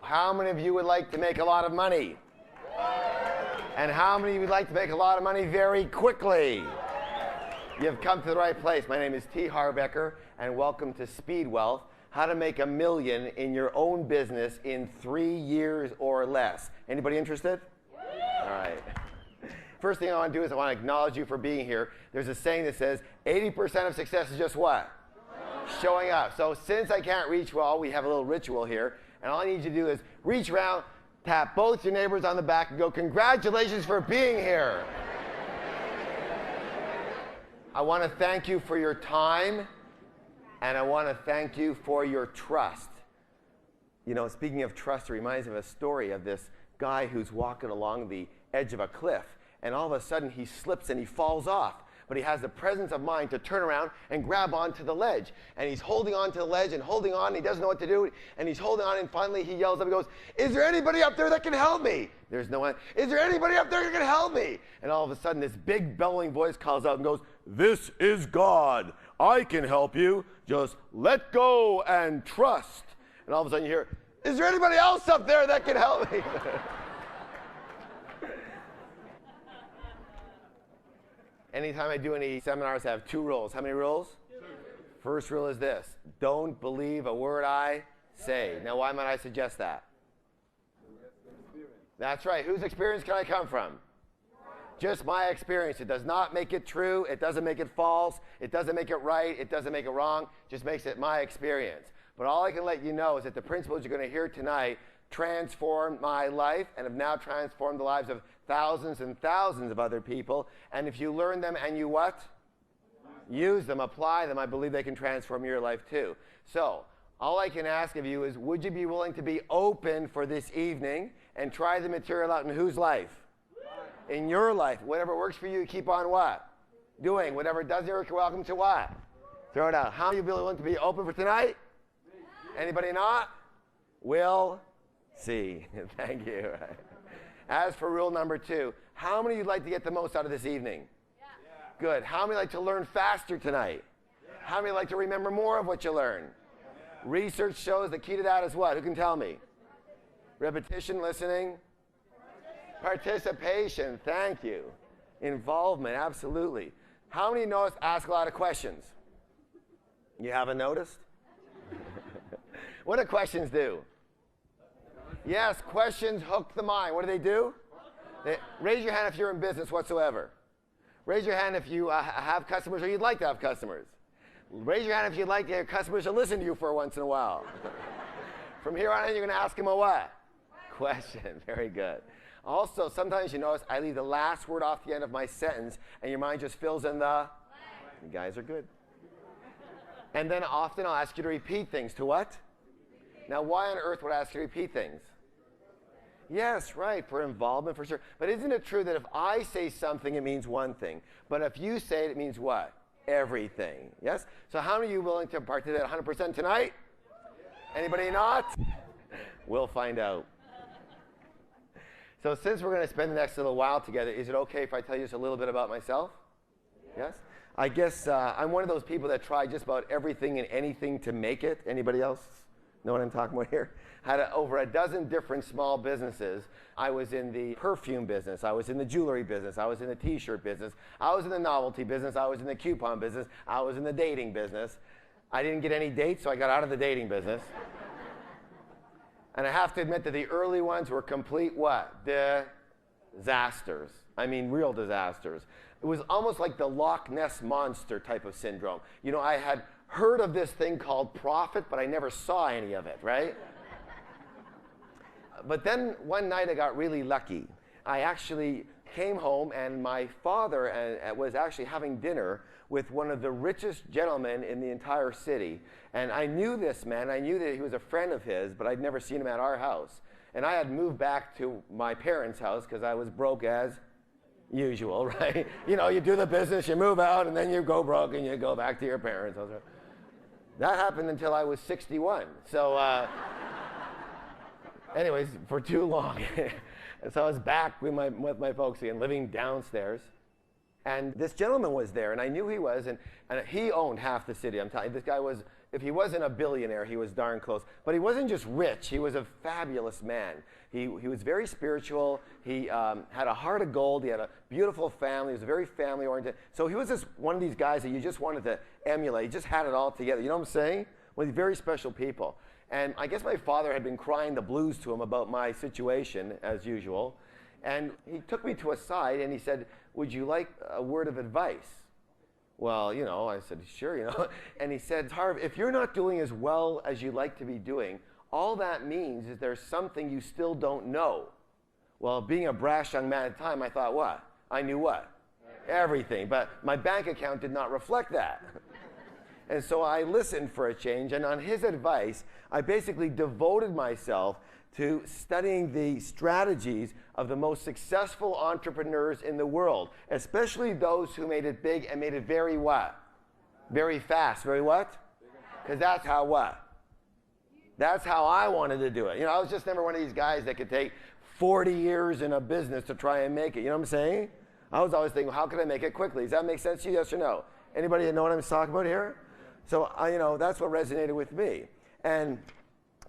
How many of you would like to make a lot of money? And how many of you would like to make a lot of money very quickly? You've come to the right place. My name is T. Harbecker, and welcome to Speed Wealth, how to make $1 million in your own business in 3 years or less. Anybody interested? All right. First thing I want to do is I want to acknowledge you for being here. There's a saying that says 80% of success is just what? Showing up. So since I can't reach well, we have a little ritual here, and all I need you to do is reach around, tap both your neighbors on the back, and go, congratulations for being here. I want to thank you for your time, and I want to thank you for your trust. You know, speaking of trust, it reminds me of a story of this guy who's walking along the edge of a cliff, and all of a sudden he slips and he falls off. But he has the presence of mind to turn around and grab onto the ledge. And he's holding on to the ledge and holding on, and he doesn't know what to do. And he's holding on, and finally he yells up and goes, "Is there anybody up there that can help me?" There's no one. "Is there anybody up there that can help me?" And all of a sudden this big bellowing voice calls out and goes, "This is God. I can help you. Just let go and trust." And all of a sudden you hear, "Is there anybody else up there that can help me?" Anytime I do any seminars, I have 2 rules. How many rules? 2. First rule is this: don't believe a word I say. Now, why might I suggest that? That's right. Whose experience can I come from? Just my experience. It does not make it true. It doesn't make it false. It doesn't make it right. It doesn't make it wrong. Just makes it my experience. But all I can let you know is that the principles you're going to hear tonight transformed my life and have now transformed the lives of thousands and thousands of other people. And if you learn them and you what? Use them, apply them, I believe they can transform your life too. So all I can ask of you is, would you be willing to be open for this evening and try the material out in whose life? In your life. Whatever works for you, keep on what? Doing. Whatever doesn't work, you're welcome to what? Throw it out. How many of you are willing to be open for tonight? Anybody not? Will see. Thank you. As for rule number 2, how many of you like to get the most out of this evening? Yeah. Good. How many like to learn faster tonight? Yeah. How many like to remember more of what you learn? Yeah. Research shows the key to that is what? Who can tell me? Repetition, listening? Participation. Thank you. Involvement, absolutely. How many notice ask a lot of questions? You haven't noticed? What do questions do? Yes, questions hook the mind. What do? Raise your hand if you're in business whatsoever. Raise your hand if you have customers or you'd like to have customers. Raise your hand if you'd like your customers to listen to you for once in a while. From here on in, you're going to ask them a what? Question. Very good. Also, sometimes you notice I leave the last word off the end of my sentence, and your mind just fills in the... You guys are good. And then often I'll ask you to repeat things. To what? Now, why on earth would I ask you to repeat things? Yes, right, for involvement, for sure. But isn't it true that if I say something, it means one thing? But if you say it, it means what? Everything. Yes? So how many of you willing to participate 100% tonight? Anybody not? We'll find out. So since we're going to spend the next little while together, is it okay if I tell you just a little bit about myself? Yes? I guess I'm one of those people that try just about everything and anything to make it. Anybody else know what I'm talking about here? Had over a dozen different small businesses. I was in the perfume business. I was in the jewelry business. I was in the t-shirt business. I was in the novelty business. I was in the coupon business. I was in the dating business. I didn't get any dates, so I got out of the dating business. And I have to admit that the early ones were complete what? Disasters. I mean, real disasters. It was almost like the Loch Ness Monster type of syndrome. You know, I had heard of this thing called profit, but I never saw any of it, right? But then one night I got really lucky. I actually came home, and my father was actually having dinner with one of the richest gentlemen in the entire city. And I knew this man. I knew that he was a friend of his, but I'd never seen him at our house. And I had moved back to my parents' house because I was broke as usual, right? You know, you do the business, you move out, and then you go broke and you go back to your parents' house. That happened until I was 61. So anyways, for too long. And so I was back with my folks again, living downstairs. And this gentleman was there, and I knew he was, and he owned half the city. I'm telling you, this guy was if he wasn't a billionaire, he was darn close. But he wasn't just rich, he was a fabulous man. He was very spiritual, he had a heart of gold, he had a beautiful family, he was very family oriented. So he was just one of these guys that you just wanted to emulate, he just had it all together. You know what I'm saying? One of these very special people. And I guess my father had been crying the blues to him about my situation, as usual. And he took me to a side and he said, would you like a word of advice? Well, you know, I said, sure, you know. And he said, Harv, if you're not doing as well as you'd like to be doing, all that means is there's something you still don't know. Well, being a brash young man at the time, I thought, what? I knew what? Everything. But my bank account did not reflect that. And so I listened for a change, and on his advice, I basically devoted myself to studying the strategies of the most successful entrepreneurs in the world, especially those who made it big and made it very what? Very fast. Very what? Because that's how what? That's how I wanted to do it. You know, I was just never one of these guys that could take 40 years in a business to try and make it. You know what I'm saying? I was always thinking, how can I make it quickly? Does that make sense to you, yes or no? Anybody know what I'm talking about here? So, you know, that's what resonated with me. And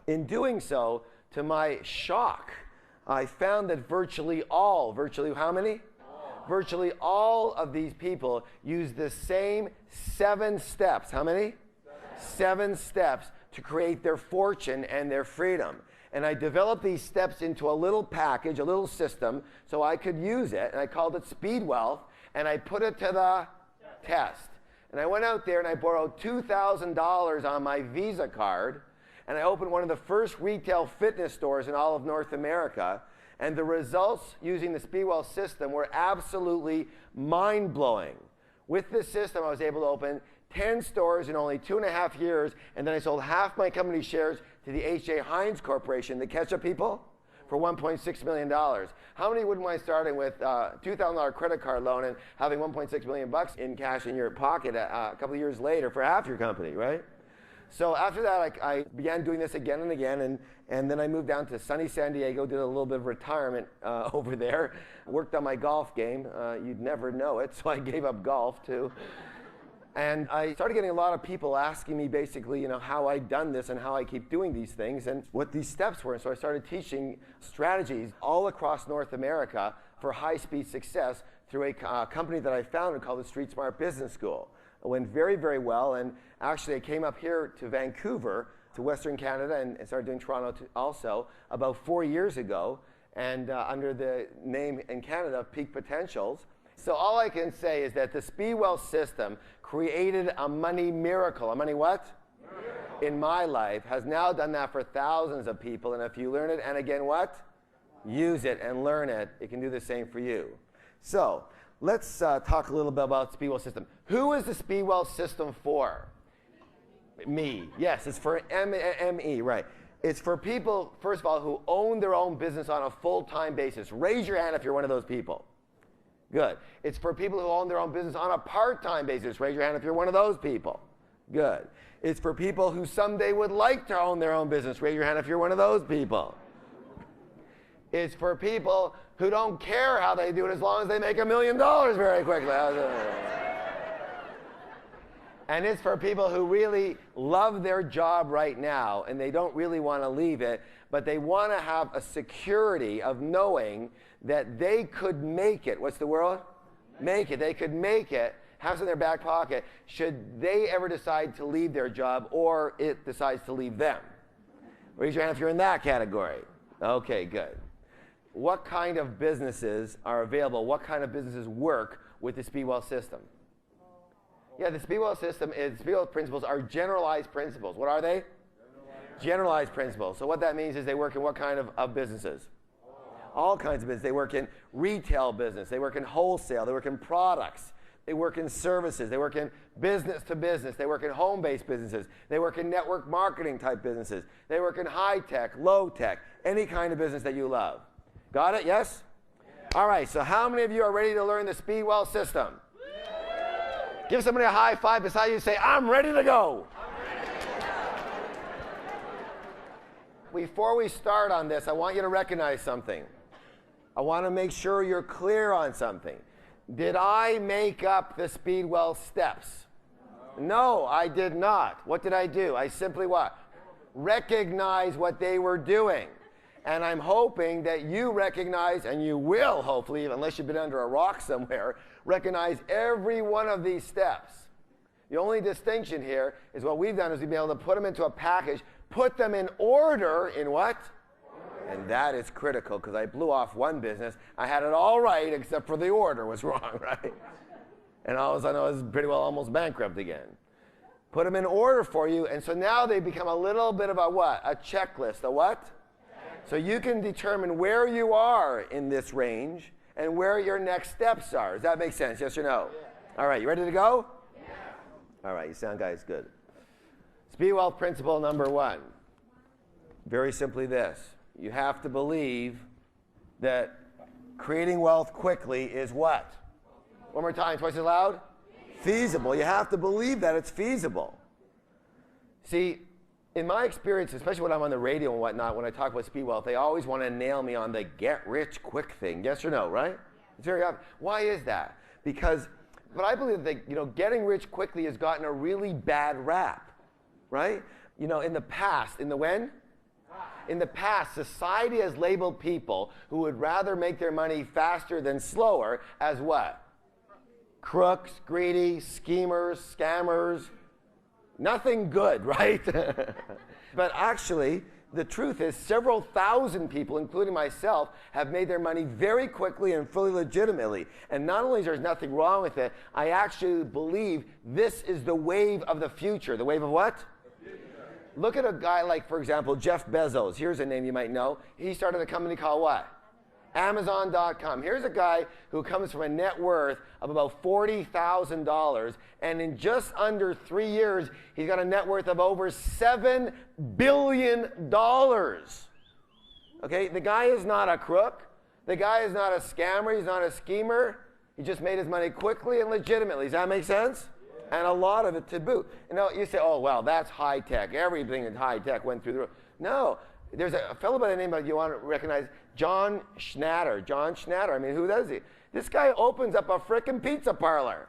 in doing so, to my shock, I found that virtually how many? Virtually all of these people use the same 7 steps. How many? 7 steps to create their fortune and their freedom. And I developed these steps into a little package, a little system, so I could use it. And I called it Speed Wealth, and I put it to the test. And I went out there and I borrowed $2,000 on my Visa card, and I opened one of the first retail fitness stores in all of North America. And the results using the Speed Wealth system were absolutely mind-blowing. With this system, I was able to open 10 stores in only 2.5 years, and then I sold half my company shares to the H.J. Heinz Corporation, the ketchup people, for $1.6 million. How many wouldn't mind starting with a $2,000 credit card loan and having $1.6 million in cash in your pocket a couple of years later for half your company, right? So after that, I began doing this again and again, and then I moved down to sunny San Diego, did a little bit of retirement over there, worked on my golf game. You'd never know it, so I gave up golf too. And I started getting a lot of people asking me basically, you know, how I'd done this and how I keep doing these things and what these steps were. And so I started teaching strategies all across North America for high-speed success through a company that I founded called the Street Smart Business School. It went very, very well. And actually, I came up here to Vancouver, to Western Canada, and started doing Toronto also about 4 years ago, and under the name in Canada, Peak Potentials. So all I can say is that the Speed Wealth system created a money miracle. A money what? Miracle. In my life, has now done that for thousands of people. And if you learn it, and again what? Use it and learn it, it can do the same for you. So let's talk a little bit about Speed Wealth system. Who is the Speed Wealth system for? Me. Yes, it's for ME, right. It's for people, first of all, who own their own business on a full-time basis. Raise your hand if you're one of those people. Good. It's for people who own their own business on a part-time basis. Raise your hand if you're one of those people. Good. It's for people who someday would like to own their own business. Raise your hand if you're one of those people. It's for people who don't care how they do it as long as they make $1 million very quickly. And it's for people who really love their job right now and they don't really want to leave it, but they want to have a security of knowing that they could make it. What's the word? Make it. They could make it, have it in their back pocket, should they ever decide to leave their job or it decides to leave them. Raise your hand if you're in that category. Okay, good. What kind of businesses are available? What kind of businesses work with the Speed Wealth system? Yeah, the Speed Wealth system is, Speed Wealth principles are generalized principles. What are they? Generalized principles. So what that means is they work in what kind of businesses? All kinds of business. They work in retail business. They work in wholesale. They work in products. They work in services. They work in business to business. They work in home-based businesses. They work in network marketing type businesses. They work in high-tech, low-tech, any kind of business that you love. Got it? Yes? Yeah. All right. So how many of you are ready to learn the Speed Wealth system? Yeah. Give somebody a high five beside you and say, I'm ready to go. Before we start on this, I want you to recognize something. I want to make sure you're clear on something. Did I make up the Speed Wealth steps? No, I did not. What did I do? I simply what? Recognize what they were doing. And I'm hoping that you recognize, and you will hopefully, unless you've been under a rock somewhere, recognize every one of these steps. The only distinction here is what we've done is we've been able to put them into a package, put them in order in what? And that is critical, because I blew off one business. I had it all right except for the order was wrong, right? And all of a sudden I was pretty well almost bankrupt again. Put them in order for you, and so now they become a little bit of a what? A checklist. A what? So you can determine where you are in this range and where your next steps are. Does that make sense? Yes or no? Yeah. All right, you ready to go? Yeah. All right, you sound guys good. Speed Wealth principle number 1. Very simply this. You have to believe that creating wealth quickly is what? One more time, twice as loud. Feasible. You have to believe that it's feasible. See, in my experience, especially when I'm on the radio and whatnot, when I talk about speed wealth, they always want to nail me on the get rich quick thing. Yes or no, right? It's very obvious. Why is that? But I believe that getting rich quickly has gotten a really bad rap, right? In the past, in the past, society has labeled people who would rather make their money faster than slower as what? Crooks, greedy, schemers, scammers. Nothing good, right? But actually, the truth is several thousand people, including myself, have made their money very quickly and fully legitimately. And not only is there nothing wrong with it, I actually believe this is the wave of the future. The wave of what? Look at a guy like, for example, Jeff Bezos. Here's a name you might know. He started a company called what? Amazon.com. Here's a guy who comes from a net worth of about $40,000, and in just under 3 years, he's got a net worth of over $7 billion. Okay, the guy is not a crook. The guy is not a scammer. He's not a schemer. He just made his money quickly and legitimately. Does that make sense? And a lot of it to boot. You say, oh, well, that's high tech. Everything in high tech went through the roof. No. There's a fellow by the name of, you want to recognize, John Schnatter. John Schnatter. I mean, who does he? This guy opens up a frickin' pizza parlor,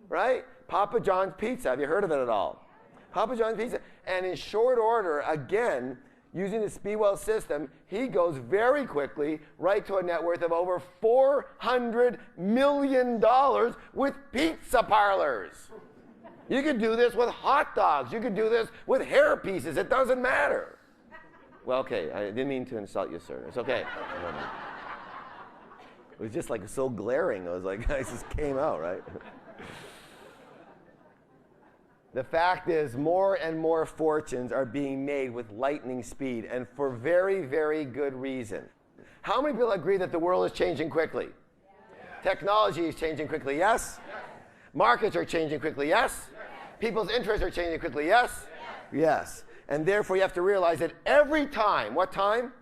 right? Papa John's Pizza. Have you heard of it at all? Papa John's Pizza. And in short order, again, using the Speedwell system, he goes very quickly right to a net worth of over $400 million with pizza parlors. You could do this with hot dogs. You could do this with hair pieces. It doesn't matter. Well, okay, I didn't mean to insult you, sir. It's okay. It was just like so glaring. I was like, it just came out, right? The fact is, more and more fortunes are being made with lightning speed, and for very, very good reason. How many people agree that the world is changing quickly? Yeah. Technology is changing quickly, yes? Yes. Markets are changing quickly, yes? Yes. People's interests are changing quickly, yes? Yes. Yes. And therefore, you have to realize that every time, what time?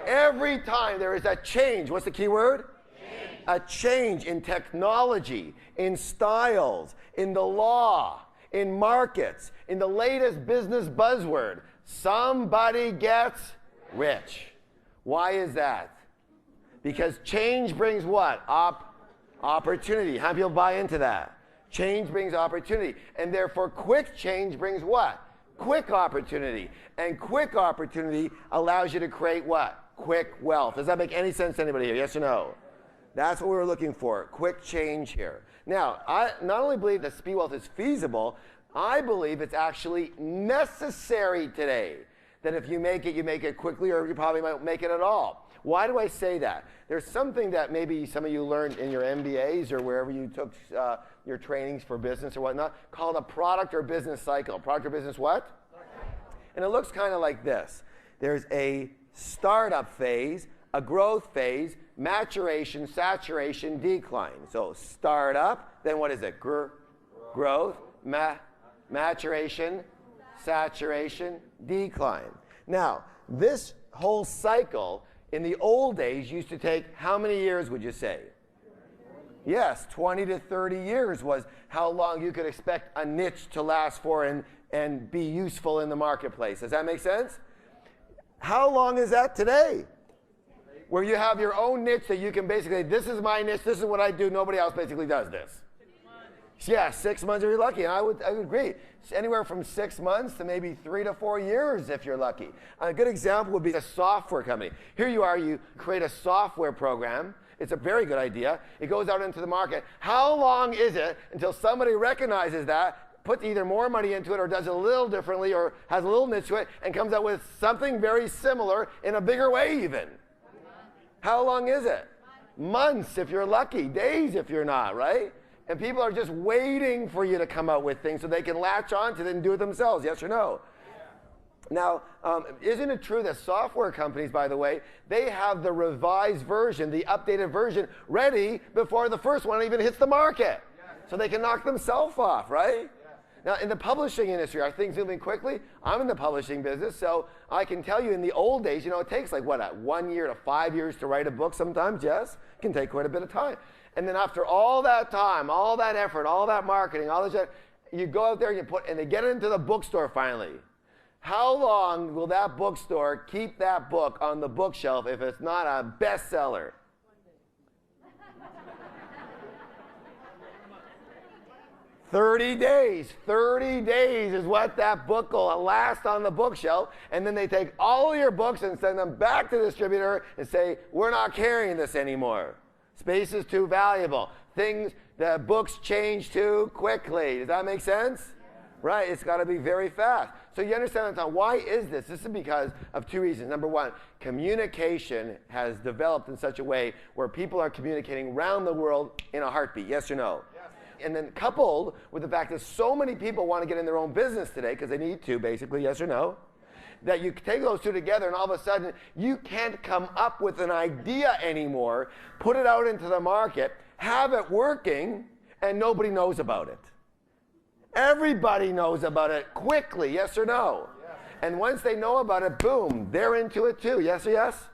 Every time there is a change. What's the key word? Change. A change in technology, in styles, in the law, in markets, in the latest business buzzword. Somebody gets rich. Why is that? Because change brings what? Opportunity. How many people buy into that? Change brings opportunity. And therefore, quick change brings what? Quick opportunity. And quick opportunity allows you to create what? Quick wealth. Does that make any sense to anybody here? Yes or no? That's what we were looking for. Quick change here. Now, I not only believe that speed wealth is feasible, I believe it's actually necessary today. That if you make it quickly, or you probably might make it at all. Why do I say that? There's something that maybe some of you learned in your MBAs or wherever you took your trainings for business or whatnot, called a product or business cycle. Product or business what? And it looks kind of like this. There's a startup phase, a growth phase, maturation, saturation, decline. So startup, then what is it? Growth, maturation, saturation, decline. Now, this whole cycle in the old days used to take how many years, would you say? Yes, 20 to 30 years was how long you could expect a niche to last for and be useful in the marketplace. Does that make sense? How long is that today? Where you have your own niche that you can basically, this is my niche, this is what I do, nobody else basically does this. Yeah, 6 months if you're lucky. And I would agree. It's anywhere from 6 months to maybe 3 to 4 years if you're lucky. A good example would be a software company. Here you are, you create a software program. It's a very good idea. It goes out into the market. How long is it until somebody recognizes that, puts either more money into it or does it a little differently or has a little niche to it and comes out with something very similar in a bigger way even? How long is it? Months if you're lucky, days if you're not, right? And people are just waiting for you to come out with things so they can latch on to it and do it themselves, yes or no? Now, isn't it true that software companies, by the way, they have the revised version, the updated version, ready before the first one even hits the market? So they can knock themselves off, right? Now, in the publishing industry, are things moving quickly? I'm in the publishing business, so I can tell you in the old days, it takes like, 1 year to 5 years to write a book sometimes, yes? It can take quite a bit of time. And then after all that time, all that effort, all that marketing, all that, you go out there and they get it into the bookstore finally. How long will that bookstore keep that book on the bookshelf if it's not a bestseller? 30 days. 30 days is what that book will last on the bookshelf. And then they take all of your books and send them back to the distributor and say, we're not carrying this anymore. Space is too valuable. The books change too quickly. Does that make sense? Right, it's got to be very fast. So you understand why is this? This is because of two reasons. Number one, communication has developed in such a way where people are communicating around the world in a heartbeat. Yes or no? Yes. And then coupled with the fact that so many people want to get in their own business today because they need to, basically, yes or no? That you take those two together and all of a sudden you can't come up with an idea anymore, put it out into the market, have it working, and nobody knows about it. Everybody knows about it quickly, yes or no? Yes. And once they know about it, boom, they're into it too, yes or yes?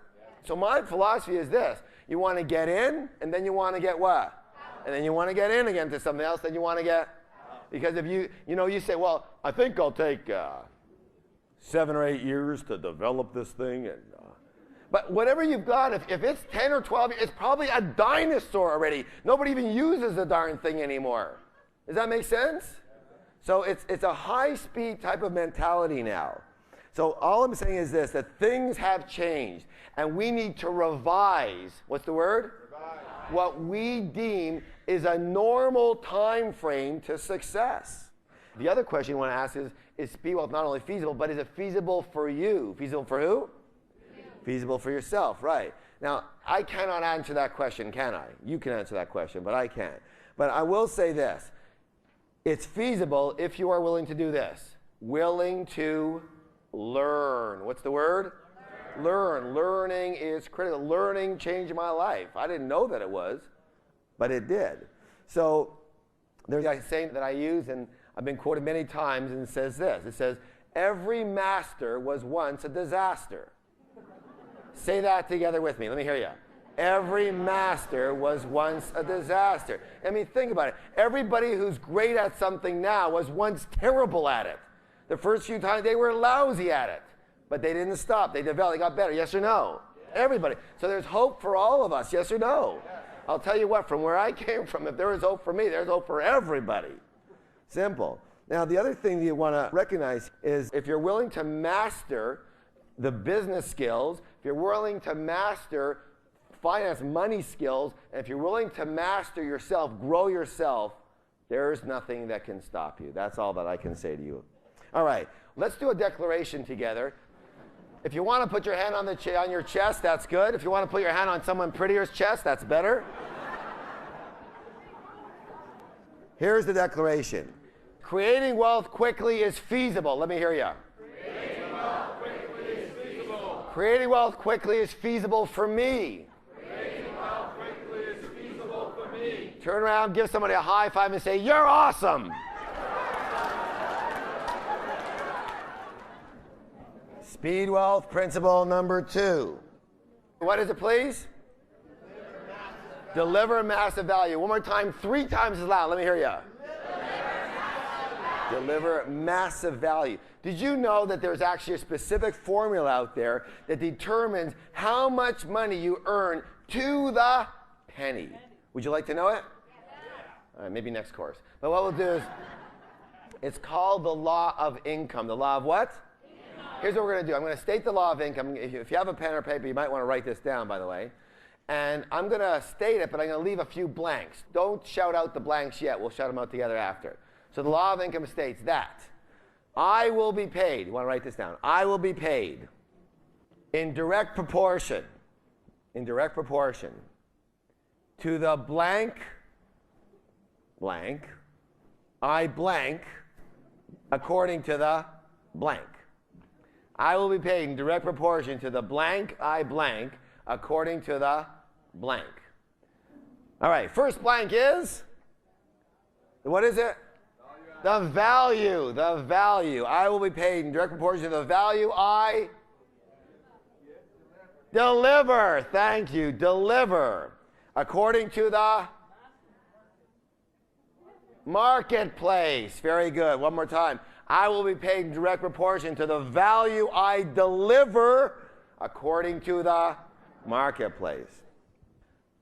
So my philosophy is this. You want to get in, and then you want to get what? And then you want to get in again to something else, then you want to get? Because if you say, well, I think I'll take 7 or 8 years to develop this thing. But whatever you've got, if it's 10 or 12 years, it's probably a dinosaur already. Nobody even uses the darn thing anymore. Does that make sense? So it's a high-speed type of mentality now. So all I'm saying is this, that things have changed, and we need to revise, what's the word? Revise. What we deem is a normal time frame to success. The other question you want to ask is speed wealth not only feasible, but is it feasible for you? Feasible for who? Feasible for yourself, right. Now, I cannot answer that question, can I? You can answer that question, but I can't. But I will say this. It's feasible if you are willing to do this. Willing to learn. What's the word? Learn. Learning is critical. Learning changed my life. I didn't know that it was, but it did. So there's a saying that I use, and I've been quoted many times, and it says this. It says, every master was once a disaster. Say that together with me. Let me hear you. Every master was once a disaster. I mean, think about it. Everybody who's great at something now was once terrible at it. The first few times they were lousy at it, but they didn't stop. They developed, they got better. Yes or no? Yes. Everybody. So there's hope for all of us. Yes or no? Yes. I'll tell you what, from where I came from, if there was hope for me, there's hope for everybody. Simple. Now, the other thing that you want to recognize is if you're willing to master the business skills, if you're willing to master finance, money skills, and if you're willing to master yourself, grow yourself, there's nothing that can stop you. That's all that I can say to you. All right, let's do a declaration together. If you want to put your hand on your chest, that's good. If you want to put your hand on someone prettier's chest, that's better. Here's the declaration. Creating wealth quickly is feasible. Let me hear you. Creating wealth quickly is feasible. Creating wealth quickly is feasible for me. Turn around, give somebody a high five and say, you're awesome. Speed wealth principle number 2. What is it, please? Deliver massive value. One more time, 3 times as loud. Let me hear you. Deliver massive value. Did you know that there's actually a specific formula out there that determines how much money you earn to the penny? Would you like to know it? All right, maybe next course. But what we'll do is, it's called the law of income. The law of what? Income. Here's what we're going to do. I'm going to state the law of income. If you have a pen or paper, you might want to write this down, by the way. And I'm going to state it, but I'm going to leave a few blanks. Don't shout out the blanks yet. We'll shout them out together after. So the law of income states that I will be paid. You want to write this down. I will be paid in direct proportion to the blank, I blank, according to the blank. I will be paid in direct proportion to the blank, I blank, according to the blank. All right, first blank is, what is it? The value, the value. I will be paid in direct proportion to the value I deliver. Thank you, deliver. According to the marketplace. Very good. One more time. I will be paid in direct proportion to the value I deliver according to the marketplace.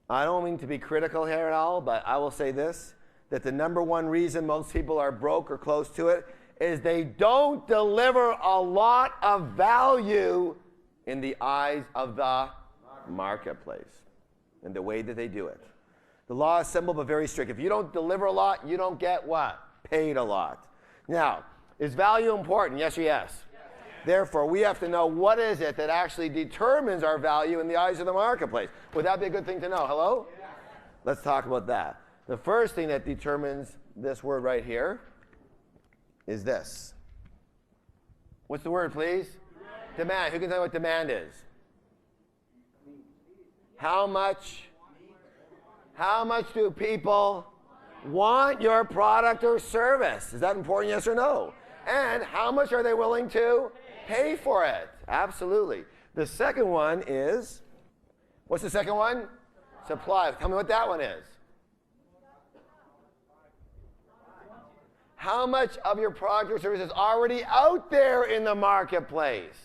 I don't mean to be critical here at all, but I will say this, that the number one reason most people are broke or close to it is they don't deliver a lot of value in the eyes of the marketplace and the way that they do it. The law is simple but very strict. If you don't deliver a lot, you don't get what? Paid a lot. Now, is value important? Yes or yes? Therefore, we have to know what is it that actually determines our value in the eyes of the marketplace. Would that be a good thing to know? Hello? Yes. Let's talk about that. The first thing that determines this word right here is this. What's the word, please? Demand. Who can tell me what demand is? How much do people want your product or service? Is that important, yes or no? And how much are they willing to pay for it? Absolutely. The second one is, what's the second one? Supply. Tell me what that one is. How much of your product or service is already out there in the marketplace?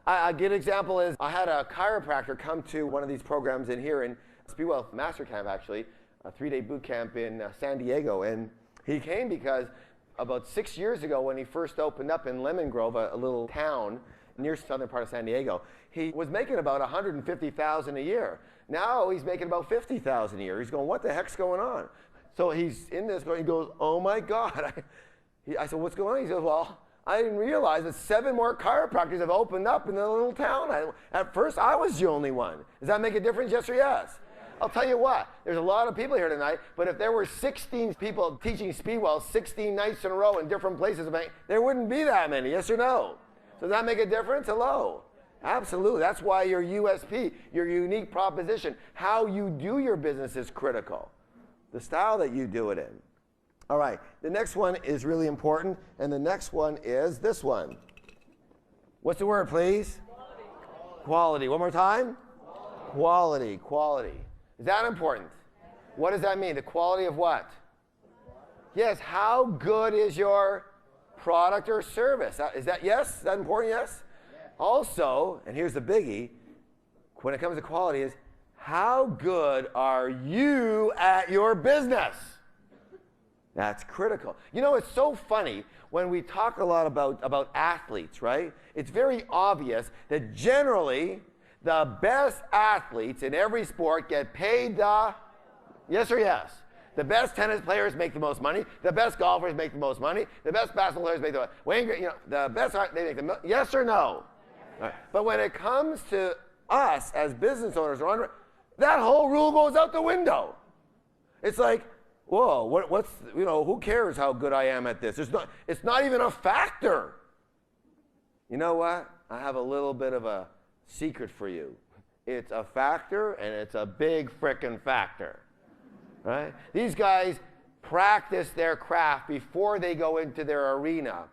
A good example is I had a chiropractor come to one of these programs in here in Speedwell Master Camp, actually, a 3-day boot camp in San Diego. And he came because about 6 years ago when he first opened up in Lemon Grove, a little town near southern part of San Diego, he was making about $150,000 a year. Now he's making about $50,000 a year. He's going, what the heck's going on? So he's in this, he goes, oh my God. I said, what's going on? He says, well, I didn't realize that 7 more chiropractors have opened up in the little town. At first, I was the only one. Does that make a difference, yes or yes? I'll tell you what, there's a lot of people here tonight, but if there were 16 people teaching Speedwell 16 nights in a row in different places, there wouldn't be that many, yes or no? So does that make a difference? Hello? Absolutely. That's why your USP, your unique proposition, how you do your business is critical. The style that you do it in. All right, the next one is really important, and the next one is this one. What's the word, please? Quality. One more time? Quality. Quality. Is that important? What does that mean? The quality of what? Yes, how good is your product or service? Is that yes? Is that important? Yes? Also, and here's the biggie, when it comes to quality is, how good are you at your business? That's critical. You know, it's so funny when we talk a lot about athletes, right? It's very obvious that generally the best athletes in every sport get paid the, yes or yes? The best tennis players make the most money. The best golfers make the most money. The best basketball players make the most. The best, they make the most. Yes or no? Right. But when it comes to us as business owners, that whole rule goes out the window. It's like, whoa, what's, who cares how good I am at this? It's not even a factor. You know what? I have a little bit of a secret for you. It's a factor, and it's a big frickin' factor, right? These guys practice their craft before they go into their arena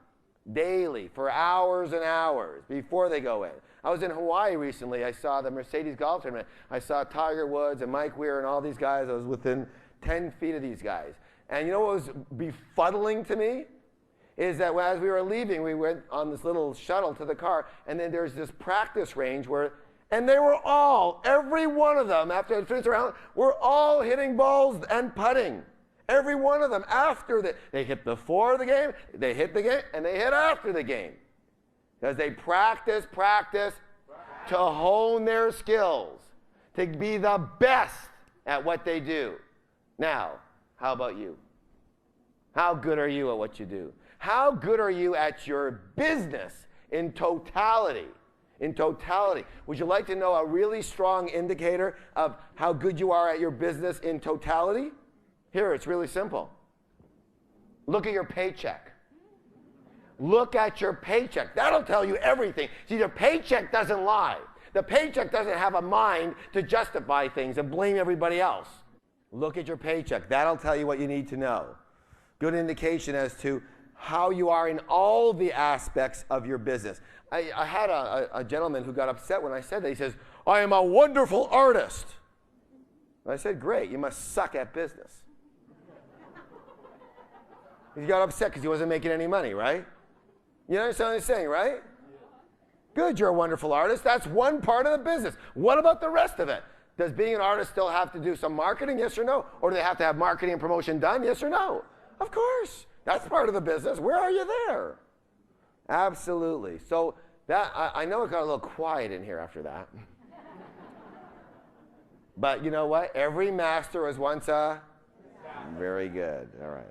daily for hours and hours before they go in. I was in Hawaii recently. I saw the Mercedes golf tournament. I saw Tiger Woods and Mike Weir and all these guys. I was within 10 feet of these guys. And you know what was befuddling to me? Is that as we were leaving, we went on this little shuttle to the car, and then there's this practice range and they were all, every one of them, after I finished around, were all hitting balls and putting. Every one of them after they hit before the game, they hit the game, and they hit after the game. Because they practice to hone their skills, to be the best at what they do. Now, how about you? How good are you at what you do? How good are you at your business in totality? In totality. Would you like to know a really strong indicator of how good you are at your business in totality? Here, it's really simple. Look at your paycheck. Look at your paycheck. That'll tell you everything. See, the paycheck doesn't lie. The paycheck doesn't have a mind to justify things and blame everybody else. Look at your paycheck. That'll tell you what you need to know. Good indication as to how you are in all the aspects of your business. I had a gentleman who got upset when I said that. He says, I am a wonderful artist. And I said, great, you must suck at business. He got upset because he wasn't making any money, right? You understand what I'm saying, right? Good, you're a wonderful artist. That's one part of the business. What about the rest of it? Does being an artist still have to do some marketing, yes or no? Or do they have to have marketing and promotion done, yes or no? Of course. That's part of the business. Where are you there? Absolutely. So that I know it got a little quiet in here after that. But you know what? Every master was once a... Very good. All right.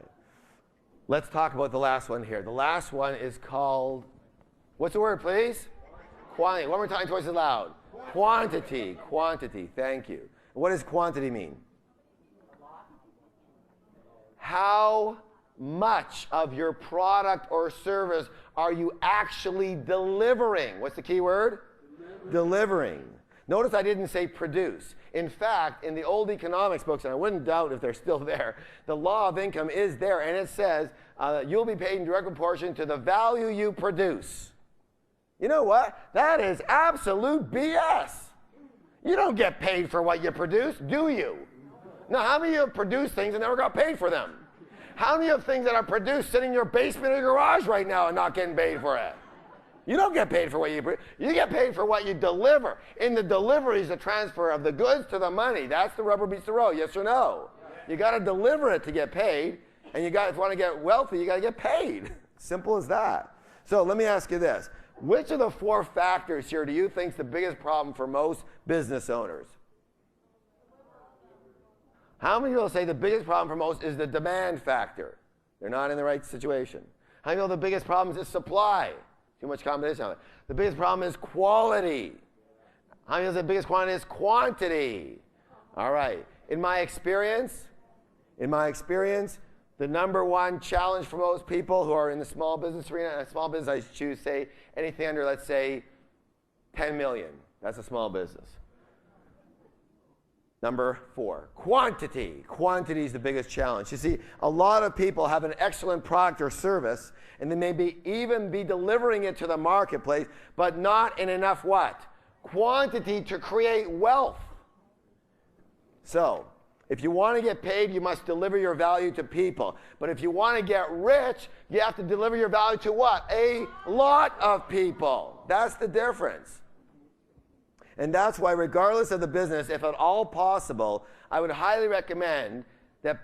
Let's talk about the last one here. The last one is called... What's the word, please? Quantity. One more time, twice as loud. Quantity. Quantity. Thank you. What does quantity mean? How much of your product or service are you actually delivering? What's the key word? Delivering. Notice I didn't say produce. In fact, in the old economics books, and I wouldn't doubt if they're still there, the law of income is there, and it says you'll be paid in direct proportion to the value you produce. You know what? That is absolute BS. You don't get paid for what you produce, do you? Now, how many of you have produced things and never got paid for them? How many of things that are produced sitting in your basement or your garage right now and not getting paid for it? You don't get paid for what you produce. You get paid for what you deliver. In the delivery is the transfer of the goods to the money. That's the rubber meets the road, yes or no? You got to deliver it to get paid, and if you want to get wealthy, you got to get paid. Simple as that. So let me ask you this. Which of the four factors here do you think is the biggest problem for most business owners? How many people say the biggest problem for most is the demand factor? They're not in the right situation. How many know the biggest problem is supply? Too much competition. The biggest problem is quality. How many know the biggest quantity is quantity? All right. In my experience, the number one challenge for most people who are in the small business arena, small business, I choose say anything under, let's say, 10 million. That's a small business. Number 4, quantity. Quantity is the biggest challenge. You see, a lot of people have an excellent product or service, and they may even be delivering it to the marketplace, but not in enough what? Quantity to create wealth. So, if you want to get paid, you must deliver your value to people. But if you want to get rich, you have to deliver your value to what? A lot of people. That's the difference. And that's why, regardless of the business, if at all possible, I would highly recommend that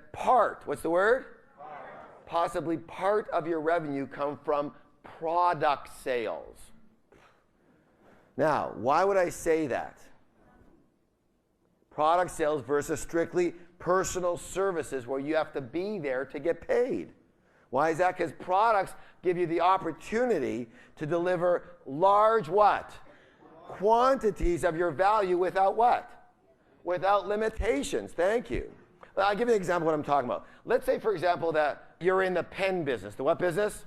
what's the word? Possibly part of your revenue come from product sales. Now, why would I say that? Product sales versus strictly personal services where you have to be there to get paid. Why is that? Because products give you the opportunity to deliver large what? Quantities of your value without what? Without limitations. Thank you. I'll give you an example of what I'm talking about. Let's say, for example, that you're in the pen business. The what business?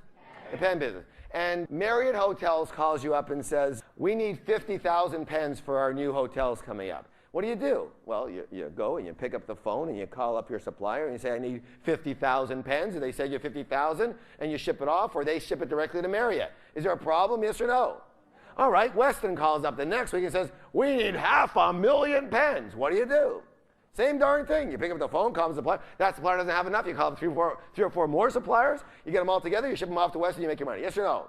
The pen business. And Marriott Hotels calls you up and says, we need 50,000 pens for our new hotels coming up. What do? Well, you go and you pick up the phone and you call up your supplier and you say, I need 50,000 pens. And they say you're 50,000 and you ship it off, or they ship it directly to Marriott. Is there a problem, yes or no? All right, Weston calls up the next week and says, we need 500,000 pens. What do? Same darn thing. You pick up the phone, call the supplier. That supplier doesn't have enough. You call three or four more suppliers. You get them all together. You ship them off to Weston. You make your money. Yes or no?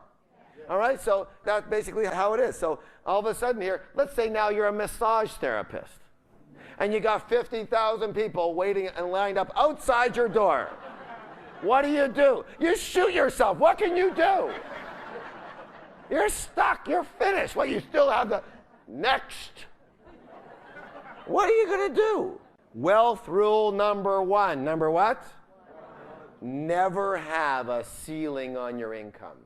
All right, so that's basically how it is. So all of a sudden here, let's say now you're a massage therapist. and you got 50,000 people waiting and lined up outside your door. What do? You shoot yourself. What can you do? You're stuck. You're finished. Well, you still have the next. What are you going to do? Wealth rule number 1. Number what? Never have a ceiling on your income.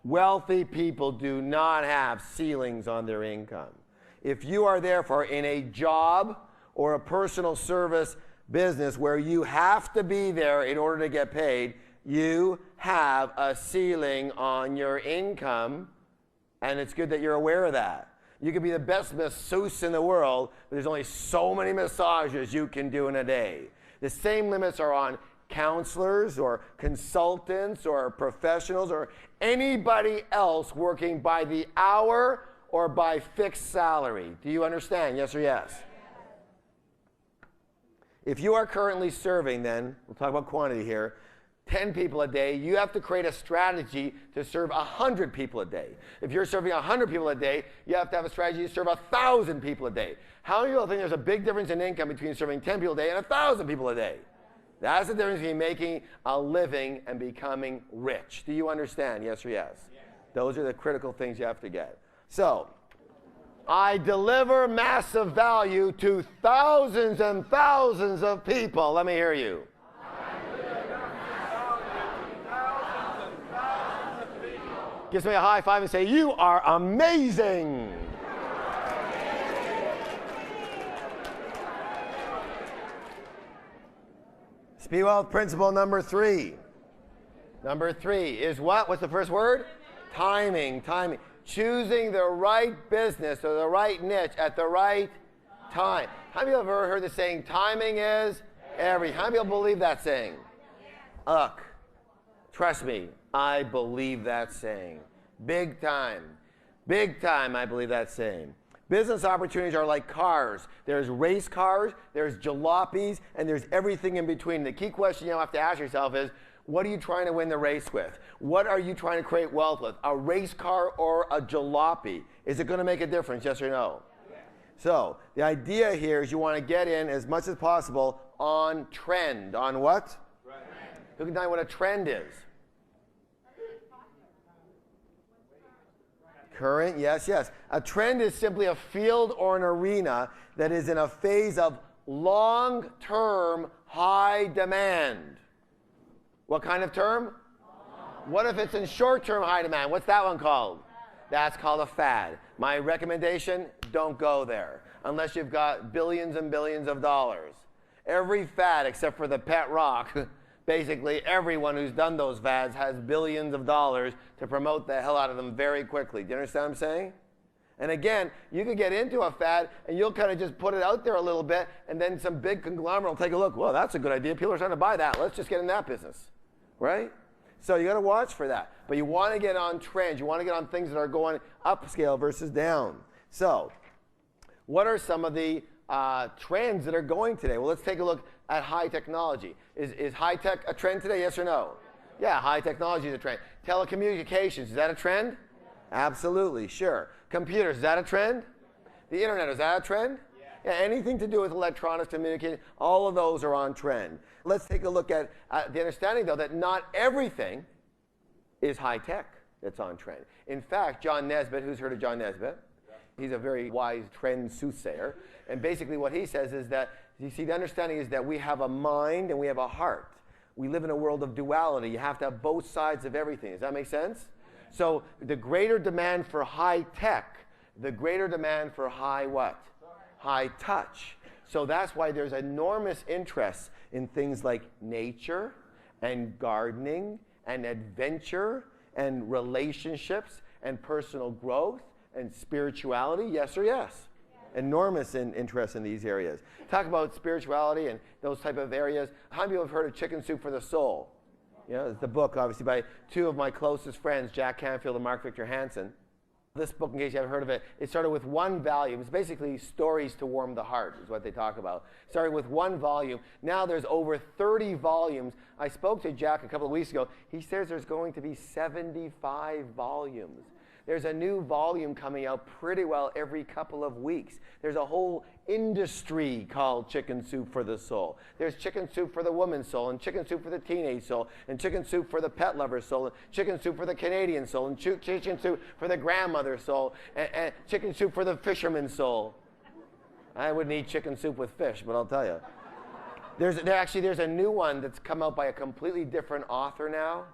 Wealthy people do not have ceilings on their income. If you are therefore in a job or a personal service business where you have to be there in order to get paid, you have a ceiling on your income, and it's good that you're aware of that. You could be the best masseuse in the world, but there's only so many massages you can do in a day. The same limits are on counselors or consultants or professionals or anybody else working by the hour or by fixed salary. Do you understand? Yes or yes? If you are currently serving, then, we'll talk about quantity here, 10 people a day, you have to create a strategy to serve 100 people a day. If you're serving 100 people a day, you have to have a strategy to serve 1,000 people a day. How many people think there's a big difference in income between serving 10 people a day and 1,000 people a day? That's the difference between making a living and becoming rich. Do you understand? Yes or yes? Yes. Those are the critical things you have to get. So, I deliver massive value to thousands and thousands of people. Let me hear you. Gives me a high five and say, you are amazing. Speed Wealth principle number 3. Number 3 is what? What's the first word? Timing. Timing. Choosing the right business or the right niche at the right time. How many of you have ever heard the saying, timing is everything? How many people believe that saying? Ugh. Trust me, I believe that saying. Big time. Big time, I believe that saying. Business opportunities are like cars. There's race cars, there's jalopies, and there's everything in between. The key question you have to ask yourself is, what are you trying to win the race with? What are you trying to create wealth with? A race car or a jalopy? Is it going to make a difference, yes or no? Yeah. So, the idea here is you want to get in as much as possible on trend. On what? Trend. Who can tell me what a trend is? Current, yes, yes. A trend is simply a field or an arena that is in a phase of long-term high demand. What kind of term? What if it's in short-term high demand? What's that one called? That's called a fad. My recommendation, don't go there unless you've got billions and billions of dollars. Every fad except for the pet rock, basically everyone who's done those fads has billions of dollars to promote the hell out of them very quickly. Do you understand what I'm saying? And again, you could get into a fad and you'll kind of just put it out there a little bit and then some big conglomerate will take a look. Well, that's a good idea. People are trying to buy that. Let's just get in that business. Right? So you got to watch for that. But you want to get on trends. You want to get on things that are going upscale versus down. So what are some of the trends that are going today? Well, let's take a look at high technology. Is high tech a trend today, yes or no? Yeah, high technology is a trend. Telecommunications, is that a trend? Absolutely, sure. Computers, is that a trend? The internet, is that a trend? Yeah, anything to do with electronics, communication, all of those are on trend. Let's take a look at the understanding, though, that not everything is high tech that's on trend. In fact, John Nesbitt, who's heard of John Nesbitt? He's a very wise trend soothsayer. And basically what he says is that, you see, the understanding is that we have a mind and we have a heart. We live in a world of duality. You have to have both sides of everything. Does that make sense? So the greater demand for high tech, the greater demand for high what? High touch. So that's why there's enormous interest in things like nature and gardening and adventure and relationships and personal growth and spirituality. Yes or yes? Enormous interest in these areas. Talk about spirituality and those type of areas. How many people have heard of Chicken Soup for the Soul? You know, it's the book, obviously, by two of my closest friends, Jack Canfield and Mark Victor Hansen. This book, in case you haven't heard of it, it started with one volume. It's basically stories to warm the heart is what they talk about. Started with one volume. Now there's over 30 volumes. I spoke to Jack a couple of weeks ago. He says there's going to be 75 volumes. There's a new volume coming out pretty well every couple of weeks. There's a whole industry called Chicken Soup for the Soul. There's Chicken Soup for the woman's soul, and Chicken Soup for the teenage soul, and Chicken Soup for the pet lover's soul, and Chicken Soup for the Canadian soul, and Chicken Soup for the grandmother's soul, and Chicken Soup for the fisherman's soul. I wouldn't eat chicken soup with fish, but I'll tell you. There's a new one that's come out by a completely different author now,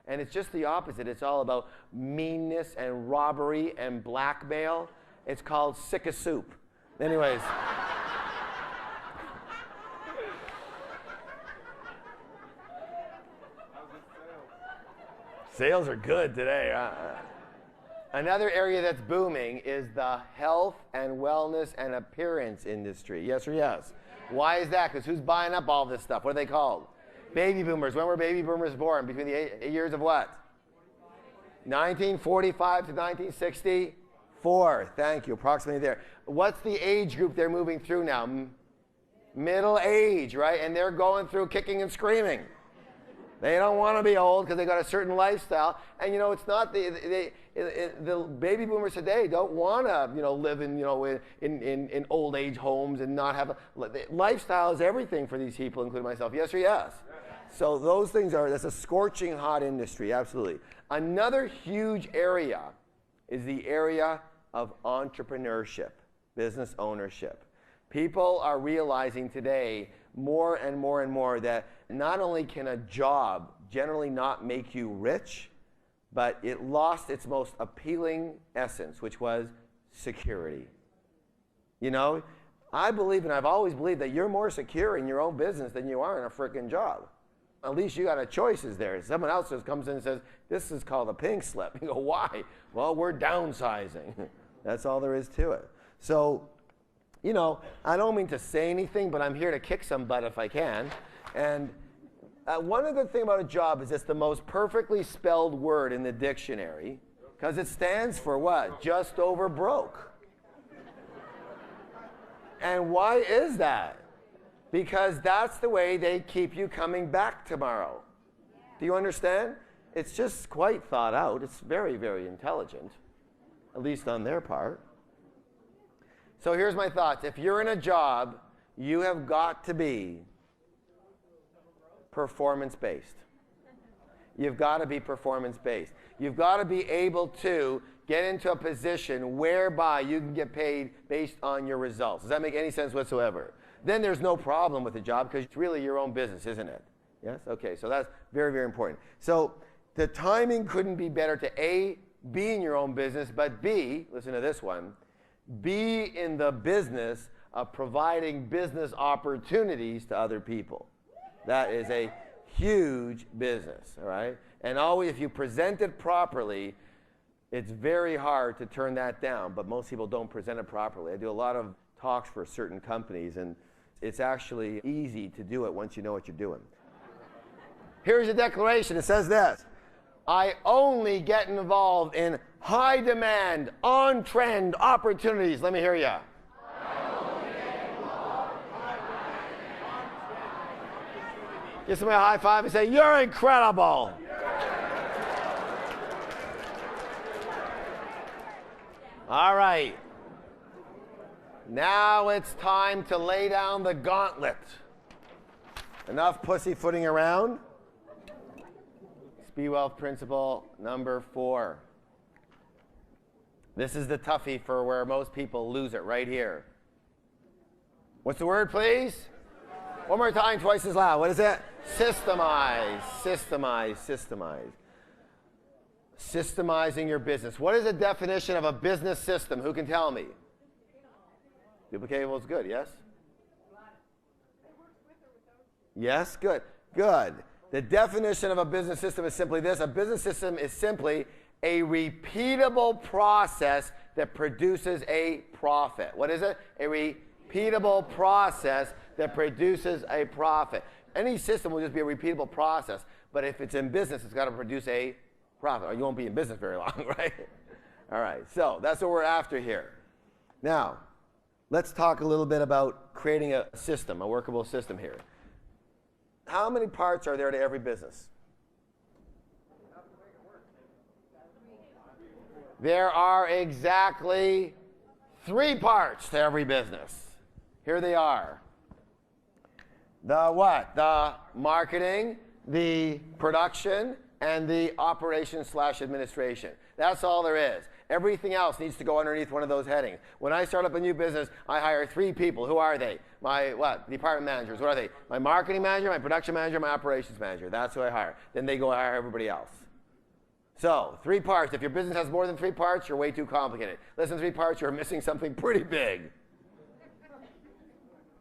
and it's just the opposite. It's all about meanness and robbery and blackmail. It's called Sick of Soup. Anyways. Sales are good today. Another area that's booming is the health and wellness and appearance industry. Yes or yes? Why is that? Because who's buying up all this stuff? What are they called? Baby boomers. When were baby boomers born? Between the years of what? 1945 to 1964. Thank you. Approximately there. What's the age group they're moving through now? Middle age, right? And they're going through kicking and screaming. They don't want to be old because they got a certain lifestyle. And it's not the baby boomers today don't want to live in old age homes and not have lifestyle is everything for these people, including myself. Yes or yes? So those things that's a scorching hot industry, absolutely. Another huge area is the area of entrepreneurship, business ownership. People are realizing today more and more and more that not only can a job generally not make you rich, but it lost its most appealing essence, which was security. I believe, and I've always believed, that you're more secure in your own business than you are in a frickin' job. At least you got a choices there. Someone else just comes in and says, this is called a pink slip. You go, why? Well, we're downsizing. That's all there is to it. So, I don't mean to say anything, but I'm here to kick some butt if I can. And one good thing about a job is it's the most perfectly spelled word in the dictionary, because it stands for what? Just over broke. And why is that? Because that's the way they keep you coming back tomorrow. Do you understand? It's just quite thought out. It's very, very intelligent, at least on their part. So here's my thoughts. If you're in a job, you have got to be performance-based. You've got to be performance-based. You've got to be able to get into a position whereby you can get paid based on your results. Does that make any sense whatsoever? Then there's no problem with the job because it's really your own business, isn't it? Yes? Okay, so that's very, very important. So the timing couldn't be better to A, be in your own business, but B, listen to this one, be in the business of providing business opportunities to other people. That is a huge business, all right? And always, if you present it properly, it's very hard to turn that down, but most people don't present it properly. I do a lot of talks for certain companies, and it's actually easy to do it once you know what you're doing. Here's a declaration. It says this: I only get involved in high demand, on trend opportunities. Let me hear you. Give somebody a high five and say, you're incredible. All right. Now it's time to lay down the gauntlet. Enough pussyfooting around. Speed Wealth principle number 4. This is the toughie for where most people lose it right here. What's the word, please? One more time, twice as loud. What is it? Systemize, systemize, systemize. Systemizing your business. What is the definition of a business system? Who can tell me? Duplicatable is good, yes? Yes, good. Good. The definition of a business system is simply this. A business system is simply a repeatable process that produces a profit. What is it? A repeatable process that produces a profit. Any system will just be a repeatable process, but if it's in business, it's got to produce a profit, or you won't be in business very long, right? All right, so that's what we're after here. Now, let's talk a little bit about creating a system, a workable system here. How many parts are there to every business? There are exactly 3 parts to every business. Here they are. The what? The marketing, the production, and the operations/administration. That's all there is. Everything else needs to go underneath one of those headings. When I start up a new business, I hire 3 people. Who are they? My department managers. What are they? My marketing manager, my production manager, my operations manager. That's who I hire. Then they go hire everybody else. So 3 parts. If your business has more than 3 parts, you're way too complicated. Less than 3 parts, you're missing something pretty big.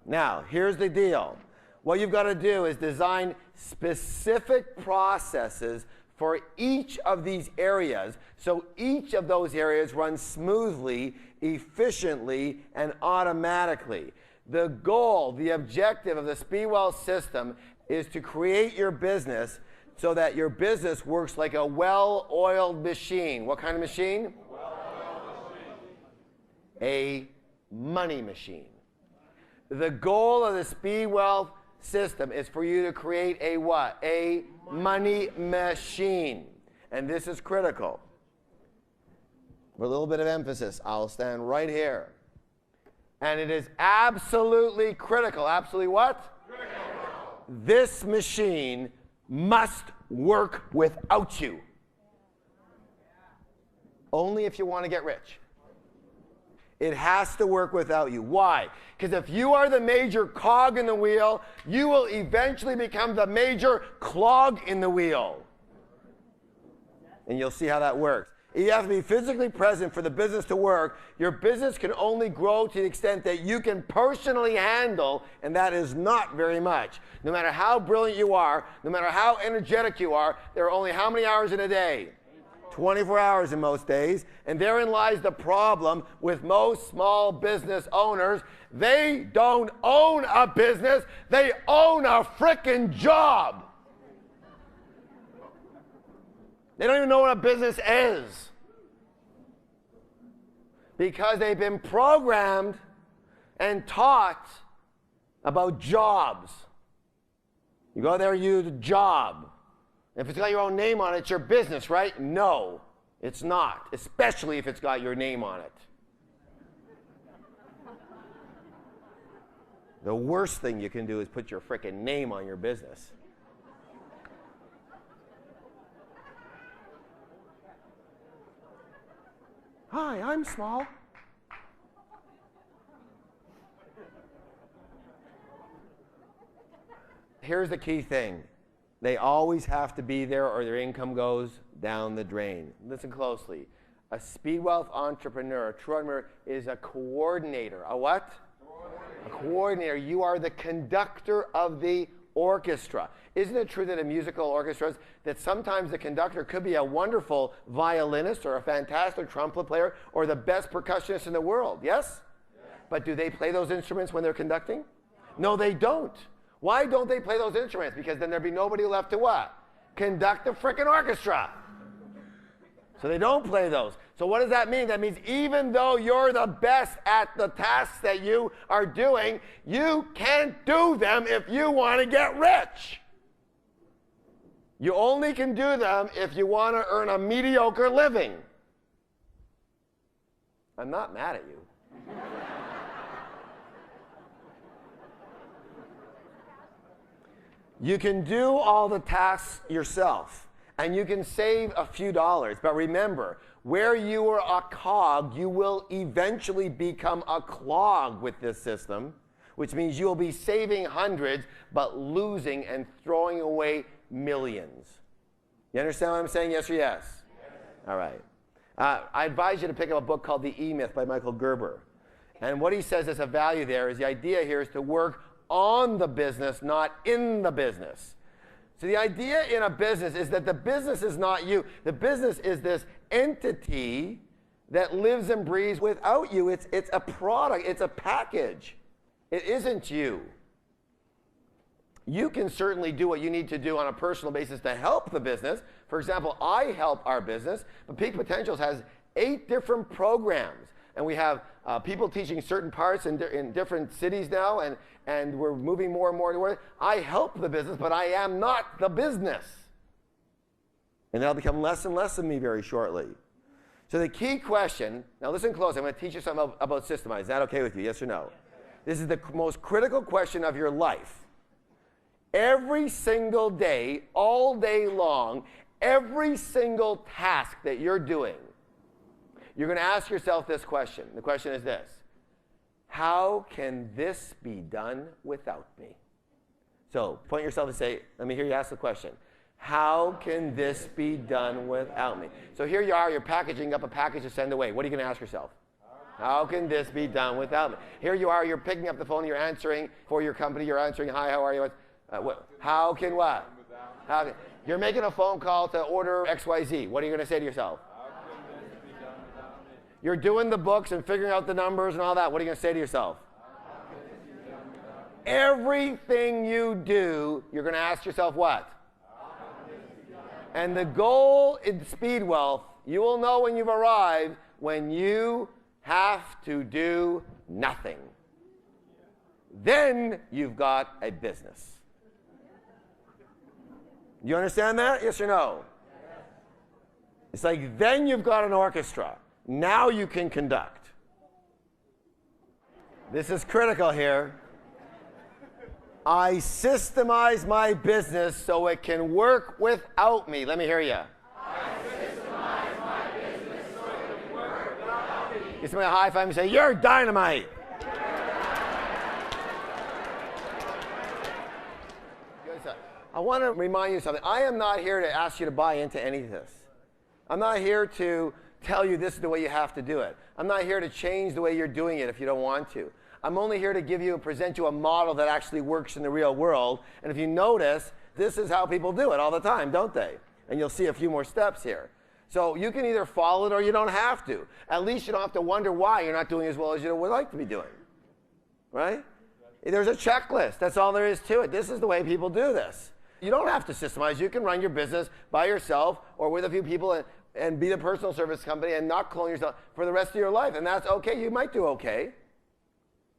Now, here's the deal. What you've got to do is design specific processes for each of these areas, so each of those areas runs smoothly, efficiently, and automatically. The goal, the objective of the Speedwell system is to create your business so that your business works like a well-oiled machine. What kind of machine? Well-oiled machine. A money machine. The goal of the Speedwell system is for you to create a what? A money machine. And this is critical. For a little bit of emphasis, I'll stand right here. And it is absolutely critical. Absolutely what? Critical. This machine must work without you. Only if you want to get rich. It has to work without you. Why? Because if you are the major cog in the wheel, you will eventually become the major clog in the wheel. And you'll see how that works. You have to be physically present for the business to work. Your business can only grow to the extent that you can personally handle, and that is not very much. No matter how brilliant you are, no matter how energetic you are, there are only how many hours in a day? 24 hours in most days, and therein lies the problem with most small business owners. They don't own a business, they own a frickin' job. They don't even know what a business is because they've been programmed and taught about jobs. You go there, you do the job. If it's got your own name on it, it's your business, right? No, it's not, especially if it's got your name on it. The worst thing you can do is put your frickin' name on your business. Hi, I'm small. Here's the key thing. They always have to be there or their income goes down the drain. Listen closely. A Speedwealth entrepreneur, a true entrepreneur, is a coordinator. A what? A coordinator. You are the conductor of the orchestra. Isn't it true that in musical orchestras that sometimes the conductor could be a wonderful violinist or a fantastic trumpet player or the best percussionist in the world? Yes? But do they play those instruments when they're conducting? No, they don't. Why don't they play those instruments? Because then there'd be nobody left to what? Conduct the frickin' orchestra. So they don't play those. So what does that mean? That means even though you're the best at the tasks that you are doing, you can't do them if you want to get rich. You only can do them if you want to earn a mediocre living. I'm not mad at you. You can do all the tasks yourself, and you can save a few dollars. But remember, where you are a cog, you will eventually become a clog with this system, which means you will be saving hundreds, but losing and throwing away millions. You understand what I'm saying? Yes or yes? Yes. All right. I advise you to pick up a book called The E-Myth by Michael Gerber. And what he says as a value there is the idea here is to work on the business, not in the business. So the idea in a business is that the business is not you. The business is this entity that lives and breathes without you. It's a product. It's a package. It isn't you. You can certainly do what you need to do on a personal basis to help the business. For example, I help our business, but Peak Potentials has 8 different programs. And we have people teaching certain parts in different cities now, and we're moving more and more toward. I help the business, but I am not the business. And that'll become less and less of me very shortly. So the key question, now listen close, I'm going to teach you something about systemize. Is that okay with you, yes or no? This is the most critical question of your life. Every single day, all day long, every single task that you're doing, you're going to ask yourself this question. The question is this: how can this be done without me? So point yourself and say, let me hear you ask the question. How can this be done without me? So here you are, you're packaging up a package to send away. What are you going to ask yourself? How can this be done without me? Here you are, you're picking up the phone, you're answering for your company, you're answering, hi, how are you? How can what? You're making a phone call to order XYZ. What are you going to say to yourself? You're doing the books and figuring out the numbers and all that. What are you going to say to yourself? Everything you do, you're going to ask yourself what? And the goal in speed wealth, you will know when you've arrived when you have to do nothing. Then you've got a business. You understand that? Yes or no? It's like then you've got an orchestra. Now you can conduct. This is critical here. I systemize my business so it can work without me. Let me hear you. I systemize my business so it can work without me. Give somebody a high five and say, you're dynamite. I want to remind you something. I am not here to ask you to buy into any of this. I'm not here to tell you this is the way you have to do it. I'm not here to change the way you're doing it if you don't want to. I'm only here to give you and present you a model that actually works in the real world. And if you notice, this is how people do it all the time, don't they? And you'll see a few more steps here. So you can either follow it or you don't have to. At least you don't have to wonder why you're not doing as well as you would like to be doing. Right? There's a checklist. That's all there is to it. This is the way people do this. You don't have to systemize. You can run your business by yourself or with a few people and be the personal service company and not clone yourself for the rest of your life. And that's okay. You might do okay.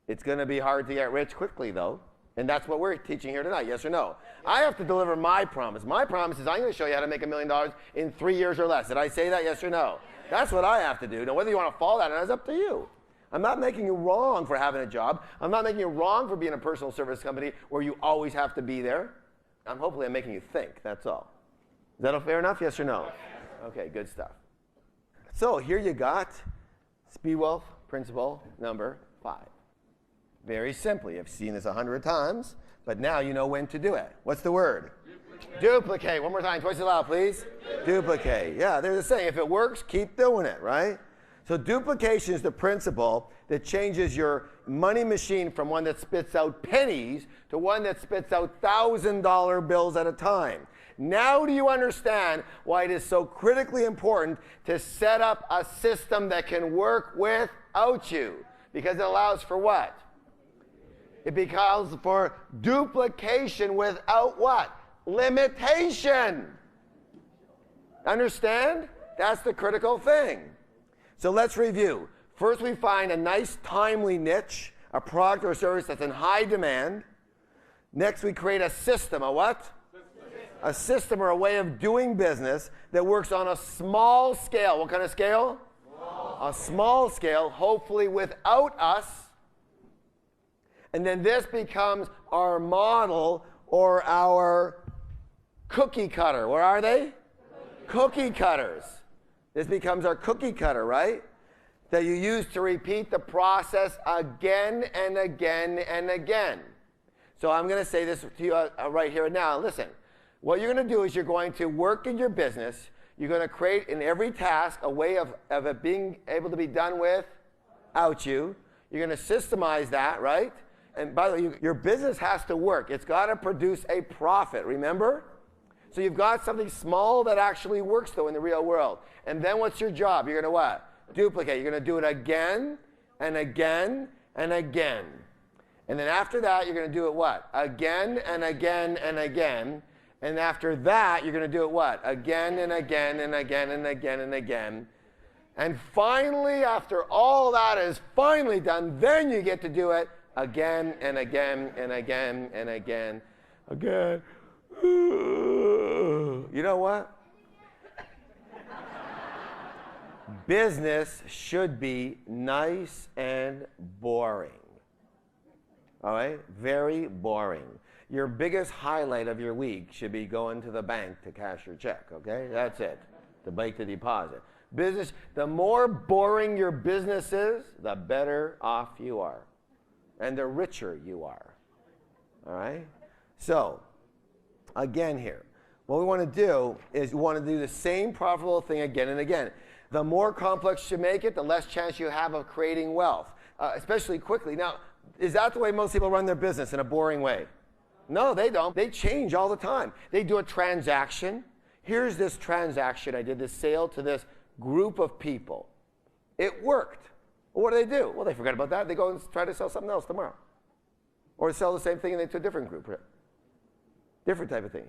It's going to be hard to get rich quickly, though. And that's what we're teaching here tonight, yes or no? I have to deliver my promise. My promise is I'm going to show you how to make $1 million in 3 years or less. Did I say that, yes or no? That's what I have to do. Now, whether you want to follow that, it's up to you. I'm not making you wrong for having a job. I'm not making you wrong for being a personal service company where you always have to be there. Hopefully I'm making you think, that's all. Is that fair enough, yes or no? Okay, good stuff. So here you got speed wealth principle number 5. Very simply, you've seen this 100 times, but now you know when to do it. What's the word? Duplicate. One more time, twice as loud, please. Duplicate. Yeah, there's a saying, if it works, keep doing it, right? So duplication is the principle that changes your money machine from one that spits out pennies to one that spits out $1,000 bills at a time. Now do you understand why it is so critically important to set up a system that can work without you? Because it allows for what? It allows for duplication without what? Limitation. Understand? That's the critical thing. So let's review. First, we find a nice, timely niche, a product or service that's in high demand. Next, we create a system. A what? A system or a way of doing business that works on a small scale. What kind of scale? A small scale, hopefully without us. And then this becomes our model or our cookie cutter. Where are they? Cookie cutters. This becomes our cookie cutter, right? That you use to repeat the process again and again and again. So I'm going to say this to you right here and now. Listen, what you're going to do is you're going to work in your business. You're going to create in every task a way of it being able to be done without you. You're going to systemize that, right? And by the way, your business has to work. It's got to produce a profit, remember? So you've got something small that actually works, though, in the real world. And then what's your job? You're going to what? Duplicate. You're going to do it again and again and again. And then after that, you're going to do it what? Again and again and again. And after that, you're going to do it what? Again and again and again and again and again. And finally, after all that is finally done, then you get to do it again and again and again and again. Again. You know what? Business should be nice and boring. All right? Very boring. Your biggest highlight of your week should be going to the bank to cash your check, okay? That's it, to make the deposit. Business, the more boring your business is, the better off you are. And the richer you are. All right? So, again here, what we want to do is we want to do the same profitable thing again and again. The more complex you make it, the less chance you have of creating wealth, especially quickly. Now, is that the way most people run their business, in a boring way? No, they don't. They change all the time. They do a transaction. Here's this transaction. I did this sale to this group of people. It worked. Well, what do? Well, they forget about that. They go and try to sell something else tomorrow. Or sell the same thing to a different group. Different type of thing.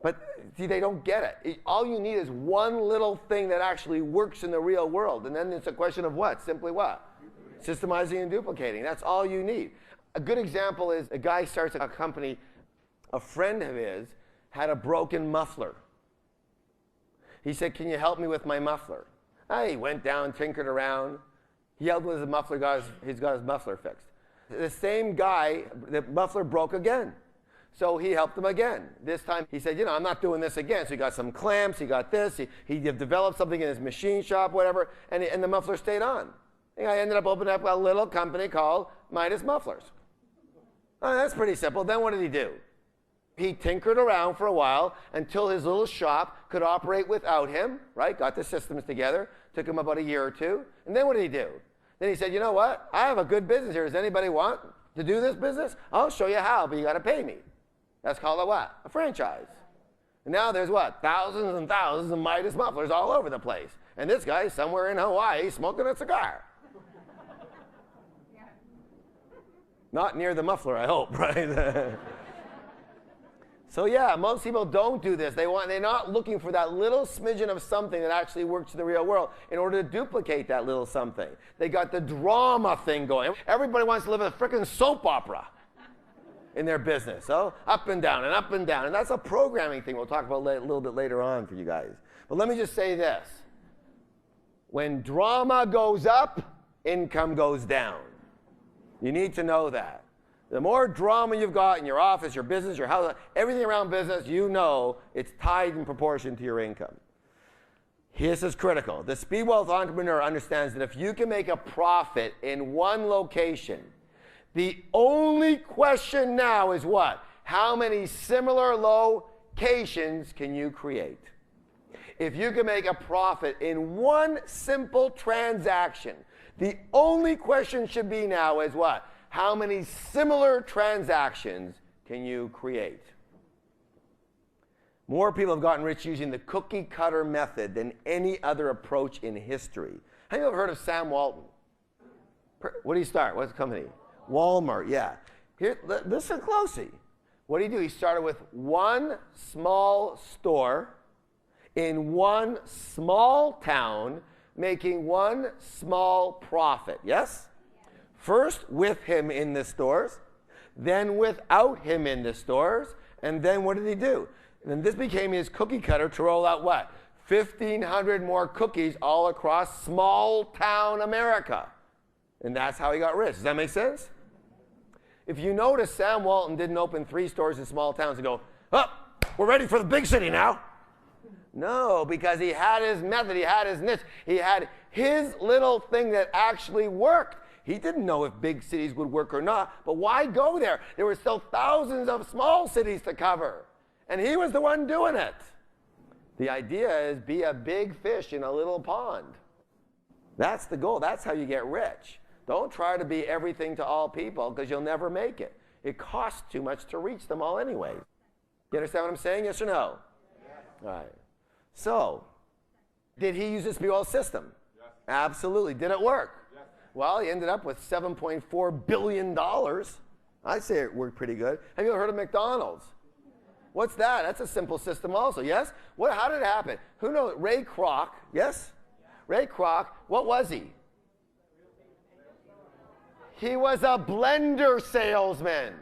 But see, they don't get it. All you need is one little thing that actually works in the real world. And then it's a question of what? Simply what? Systemizing and duplicating. That's all you need. A good example is a guy starts a company. A friend of his had a broken muffler. He said, "Can you help me with my muffler?" He went down, tinkered around. He helped with his muffler, he's got his muffler fixed. The same guy, the muffler broke again. So he helped him again. This time he said, I'm not doing this again. So he got some clamps, he got this, he developed something in his machine shop, whatever, and the muffler stayed on. And I ended up opening up a little company called Midas Mufflers. That's pretty simple. Then what did he do? He tinkered around for a while until his little shop could operate without him, right? Got the systems together. Took him about a year or two. And then what did he do? Then he said, you know what? I have a good business here. Does anybody want to do this business? I'll show you how, but you got to pay me. That's called a what? A franchise. And now there's what? Thousands and thousands of Midas Mufflers all over the place. And this guy's somewhere in Hawaii smoking a cigar. Not near the muffler, I hope, right? So yeah, most people don't do this. They're not looking for that little smidgen of something that actually works in the real world in order to duplicate that little something. They got the drama thing going. Everybody wants to live in a freaking soap opera in their business. So up and down and up and down. And that's a programming thing we'll talk about a little bit later on for you guys. But let me just say this. When drama goes up, income goes down. You need to know that. The more drama you've got in your office, your business, your house, everything around business, you know it's tied in proportion to your income. This is critical. The speed wealth entrepreneur understands that if you can make a profit in one location, the only question now is what? How many similar locations can you create? If you can make a profit in one simple transaction, the only question should be now is what? How many similar transactions can you create? More people have gotten rich using the cookie cutter method than any other approach in history. Have you ever heard of Sam Walton? What did he start? What's the company? Walmart, yeah. Here, listen closely. What did he do? He started with one small store in one small town, making one small profit. Yes? First with him in the stores, then without him in the stores, and then what did he do? And this became his cookie cutter to roll out what? 1,500 more cookies all across small town America. And that's how he got rich. Does that make sense? If you notice, Sam Walton didn't open 3 stores in small towns and go, we're ready for the big city now. No, because he had his method, he had his niche, he had his little thing that actually worked. He didn't know if big cities would work or not, but why go there? There were still thousands of small cities to cover, and he was the one doing it. The idea is be a big fish in a little pond. That's the goal. That's how you get rich. Don't try to be everything to all people because you'll never make it. It costs too much to reach them all anyway. You understand what I'm saying? Yes or no? Yes. All right. So, did he use this BWell system? Yes. Absolutely. Did it work? Yes. Well, he ended up with $7.4 billion. I'd say it worked pretty good. Have you ever heard of McDonald's? What's that? That's a simple system also, yes? How did it happen? Who knows? Ray Kroc, yes? Ray Kroc, what was he? He was a blender salesman.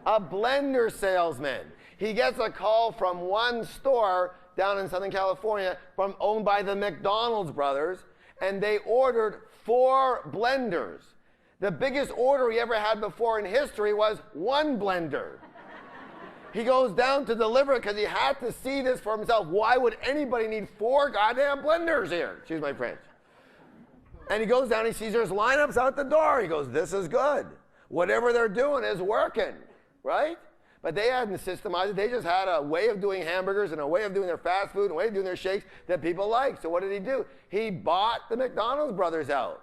A blender salesman. He gets a call from one store down in Southern California owned by the McDonald's brothers, and they ordered 4 blenders. The biggest order he ever had before in history was 1 blender. He goes down to deliver it because he had to see this for himself. Why would anybody need 4 goddamn blenders here? Excuse my French. And he goes down, he sees there's lineups out the door. He goes, this is good. Whatever they're doing is working, right? But they hadn't systemized it. They just had a way of doing hamburgers and a way of doing their fast food and a way of doing their shakes that people liked. So what did he do? He bought the McDonald's brothers out.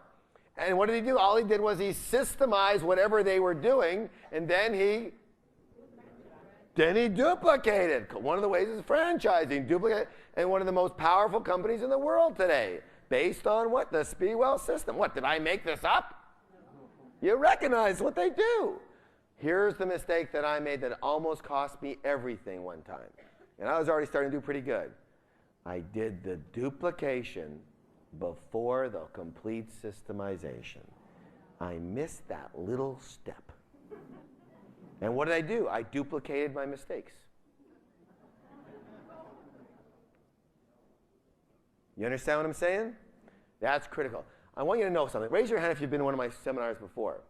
And what did he do? All he did was he systemized whatever they were doing, and then he duplicated. One of the ways is franchising, duplicate, and one of the most powerful companies in the world today. Based on what? The Speedwell system. What, did I make this up? You recognize what they do. Here's the mistake that I made that almost cost me everything one time. And I was already starting to do pretty good. I did the duplication before the complete systemization. I missed that little step. And what did I do? I duplicated my mistakes. You understand what I'm saying? That's critical. I want you to know something. Raise your hand if you've been in one of my seminars before.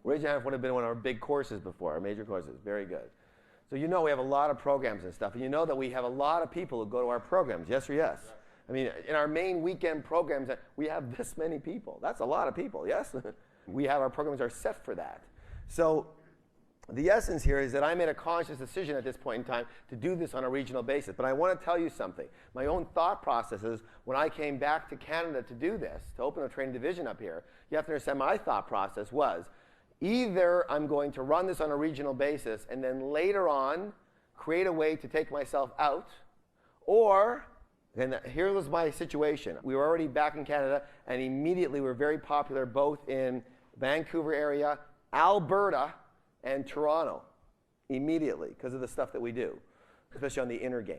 Raise your hand if you've been in one of our big courses before, our major courses. Very good. So you know we have a lot of programs and stuff, and you know that we have a lot of people who go to our programs, yes or yes? I mean, in our main weekend programs, we have this many people. That's a lot of people, yes? Our programs are set for that. So the essence here is that I made a conscious decision at this point in time to do this on a regional basis. But I want to tell you something. My own thought processes, when I came back to Canada to do this, to open a training division up here, you have to understand my thought process was, either I'm going to run this on a regional basis and then later on create a way to take myself out, or, and here was my situation. We were already back in Canada, and immediately we were very popular both in Vancouver area, Alberta, and Toronto, immediately, because of the stuff that we do, especially on the inner game.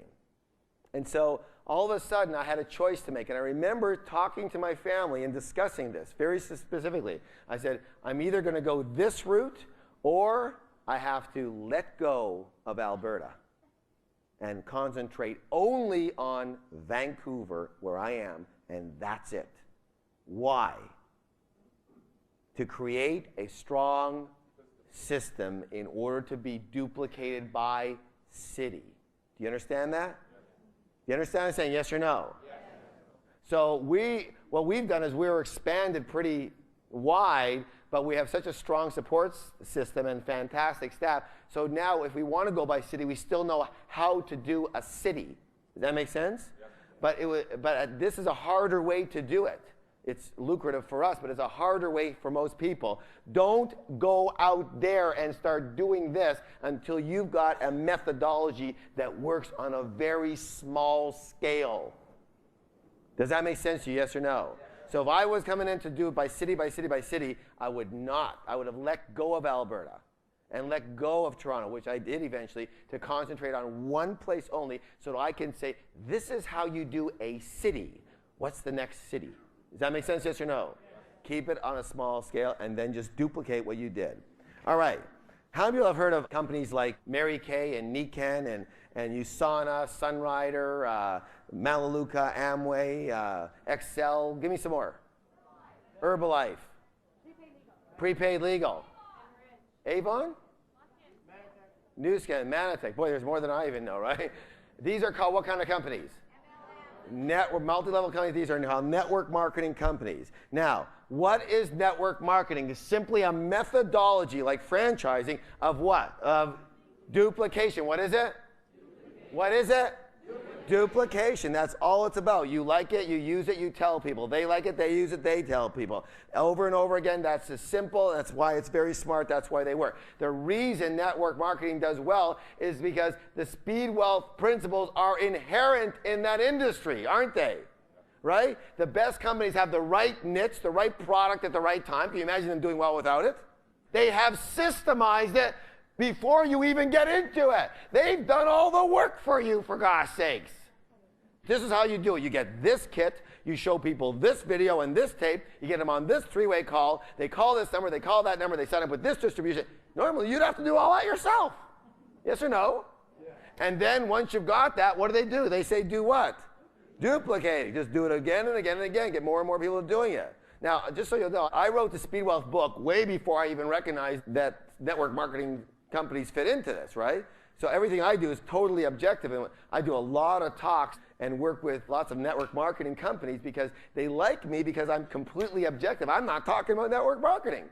And so all of a sudden I had a choice to make, and I remember talking to my family and discussing this very specifically. I said, I'm either going to go this route or I have to let go of Alberta and concentrate only on Vancouver, where I am, and that's it. Why? To create a strong system in order to be duplicated by city. Do you understand that? Do you understand I'm saying yes or no? Yes. So what we've done is we're expanded pretty wide, but we have such a strong support system and fantastic staff. So now if we want to go by city, we still know how to do a city. Does that make sense? Yes. But this is a harder way to do it. It's lucrative for us, but it's a harder way for most people. Don't go out there and start doing this until you've got a methodology that works on a very small scale. Does that make sense to you, yes or no? So if I was coming in to do it by city, by city, by city, I would not. I would have let go of Alberta and let go of Toronto, which I did eventually, to concentrate on one place only so that I can say, this is how you do a city. What's the next city? Does that make sense, yes or no? Keep it on a small scale and then just duplicate what you did. All right. How many people have heard of companies like Mary Kay and Niken and USANA, Sunrider, Melaleuca, Amway, Excel? Give me some more. Herbalife. Prepaid Legal. Avon? Newscan, Manatech. Boy, there's more than I even know, right? These are called what kind of companies? Network, multi-level companies. These are called network marketing companies. Now, what is network marketing? It's simply a methodology like franchising of what? Of duplication. What is it? What is it? Duplication. That's all it's about. You like it, you use it, you tell people. They like it, they use it, they tell people. Over and over again, that's as simple. That's why it's very smart. That's why they work. The reason network marketing does well is because the speed wealth principles are inherent in that industry, aren't they? Right? The best companies have the right niche, the right product at the right time. Can you imagine them doing well without it? They have systemized it before you even get into it. They've done all the work for you, for gosh sakes. This is how you do it. You get this kit, you show people this video and this tape, you get them on this three-way call, they call this number, they call that number, they sign up with this distribution. Normally, you'd have to do all that yourself. Yes or no? Yeah. And then once you've got that, what do? They say do what? Duplicate. Just do it again and again and again. Get more and more people doing it. Now, just so you know, I wrote the Speed Wealth book way before I even recognized that network marketing companies fit into this, right? So everything I do is totally objective. And I do a lot of talks and work with lots of network marketing companies because they like me because I'm completely objective. I'm not talking about network marketing.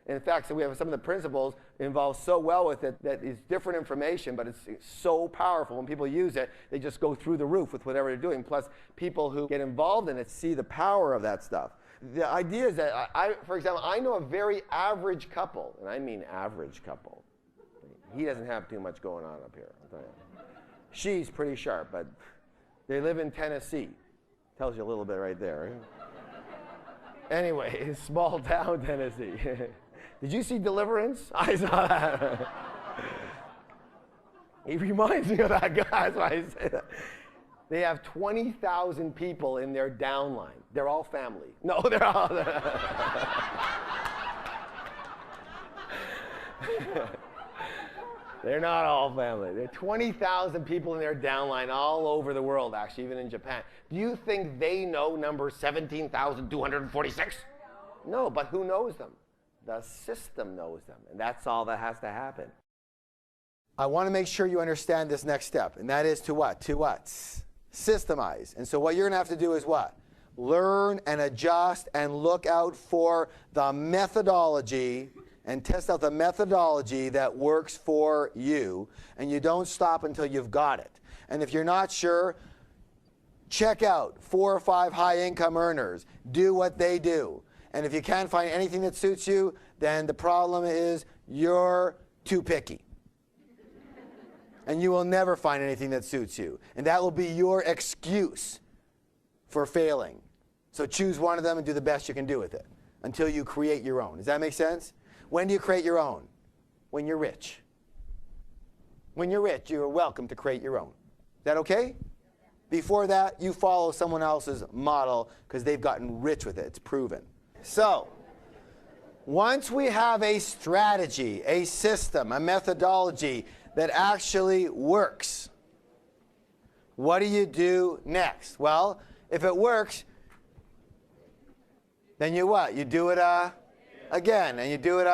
In fact, so we have some of the principles involved so well with it that is different information, but it's so powerful. When people use it, they just go through the roof with whatever they're doing. Plus, people who get involved in it see the power of that stuff. The idea is that, for example, I know a very average couple, and I mean average couple. He doesn't have too much going on up here, I'll tell you. She's pretty sharp, but they live in Tennessee. Tells you a little bit right there. Anyway, small town Tennessee. Did you see Deliverance? I saw that. He reminds me of that guy, that's why I say that. They have 20,000 people in their downline. They're all family. No, they're all... They're not all family. There are 20,000 people in their downline all over the world, actually, even in Japan. Do you think they know number 17,246? No, but who knows them? The system knows them, and that's all that has to happen. I want to make sure you understand this next step, and that is to what? To what? Systemize. And so what you're going to have to do is what? Learn and adjust and look out for the methodology and test out the methodology that works for you, and you don't stop until you've got it. And if you're not sure, check out 4 or 5 high-income earners. Do what they do. And if you can't find anything that suits you, then the problem is you're too picky. And you will never find anything that suits you. And that will be your excuse for failing. So choose one of them and do the best you can do with it until you create your own. Does that make sense? When do you create your own? When you're rich. When you're rich, you're welcome to create your own. Is that okay? Before that, you follow someone else's model because they've gotten rich with it. It's proven. So, once we have a strategy, a system, a methodology that actually works, what do you do next? Well, if it works, then you what? You do it again, and you do it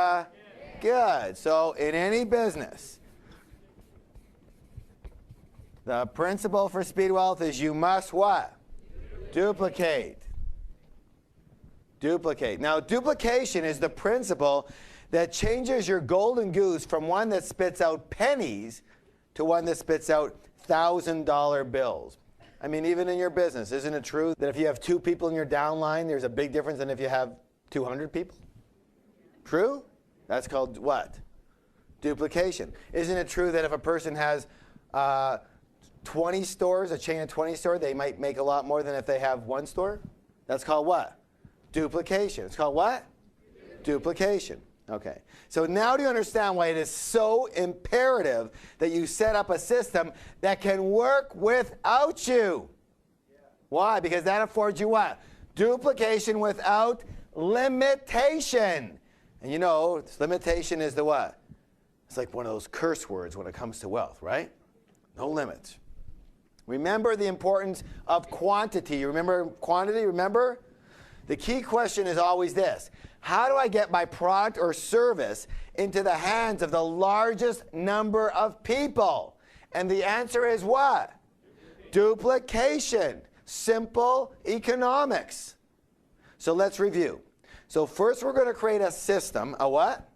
good. So in any business, the principle for Speed Wealth is you must what? Duplicate. Duplicate. Now, duplication is the principle that changes your golden goose from one that spits out pennies to one that spits out $1,000 bills. I mean, even in your business, isn't it true that if you have 2 people in your downline, there's a big difference than if you have 200 people? True? That's called what? Duplication. Isn't it true that if a person has 20 stores, a chain of 20 stores, they might make a lot more than if they have 1 store? That's called what? Duplication. It's called what? Duplication. Okay. So now do you understand why it is so imperative that you set up a system that can work without you? Why? Because that affords you what? Duplication without limitation. And you know, limitation is the what? It's like one of those curse words when it comes to wealth, right? No limits. Remember the importance of quantity. You remember quantity? Remember? The key question is always this. How do I get my product or service into the hands of the largest number of people? And the answer is what? Duplication. Simple economics. So let's review. So first we're going to create a system, a what?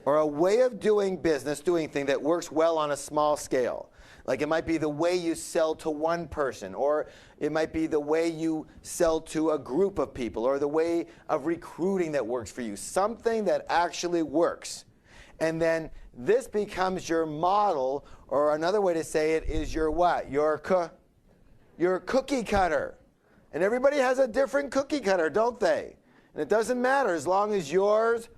Or a way of doing business, doing things that works well on a small scale. Like it might be the way you sell to one person, or it might be the way you sell to a group of people, or the way of recruiting that works for you. Something that actually works. And then this becomes your model, or another way to say it is your what? Your cookie cutter. And everybody has a different cookie cutter, don't they? And it doesn't matter as long as yours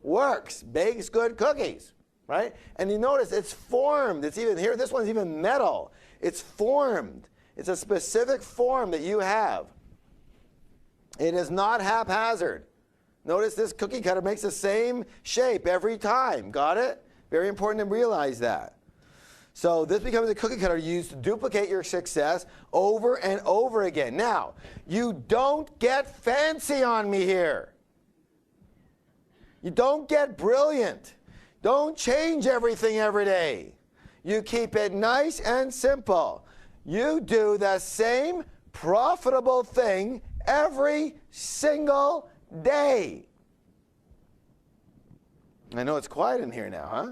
works, bakes good cookies. Right? And you notice it's formed. It's even here, this one's even metal. It's formed. It's a specific form that you have. It is not haphazard. Notice this cookie cutter makes the same shape every time. Got it? Very important to realize that. So this becomes a cookie cutter used to duplicate your success over and over again. Now, you don't get fancy on me here. You don't get brilliant. Don't change everything every day. You keep it nice and simple. You do the same profitable thing every single day. I know it's quiet in here now, huh?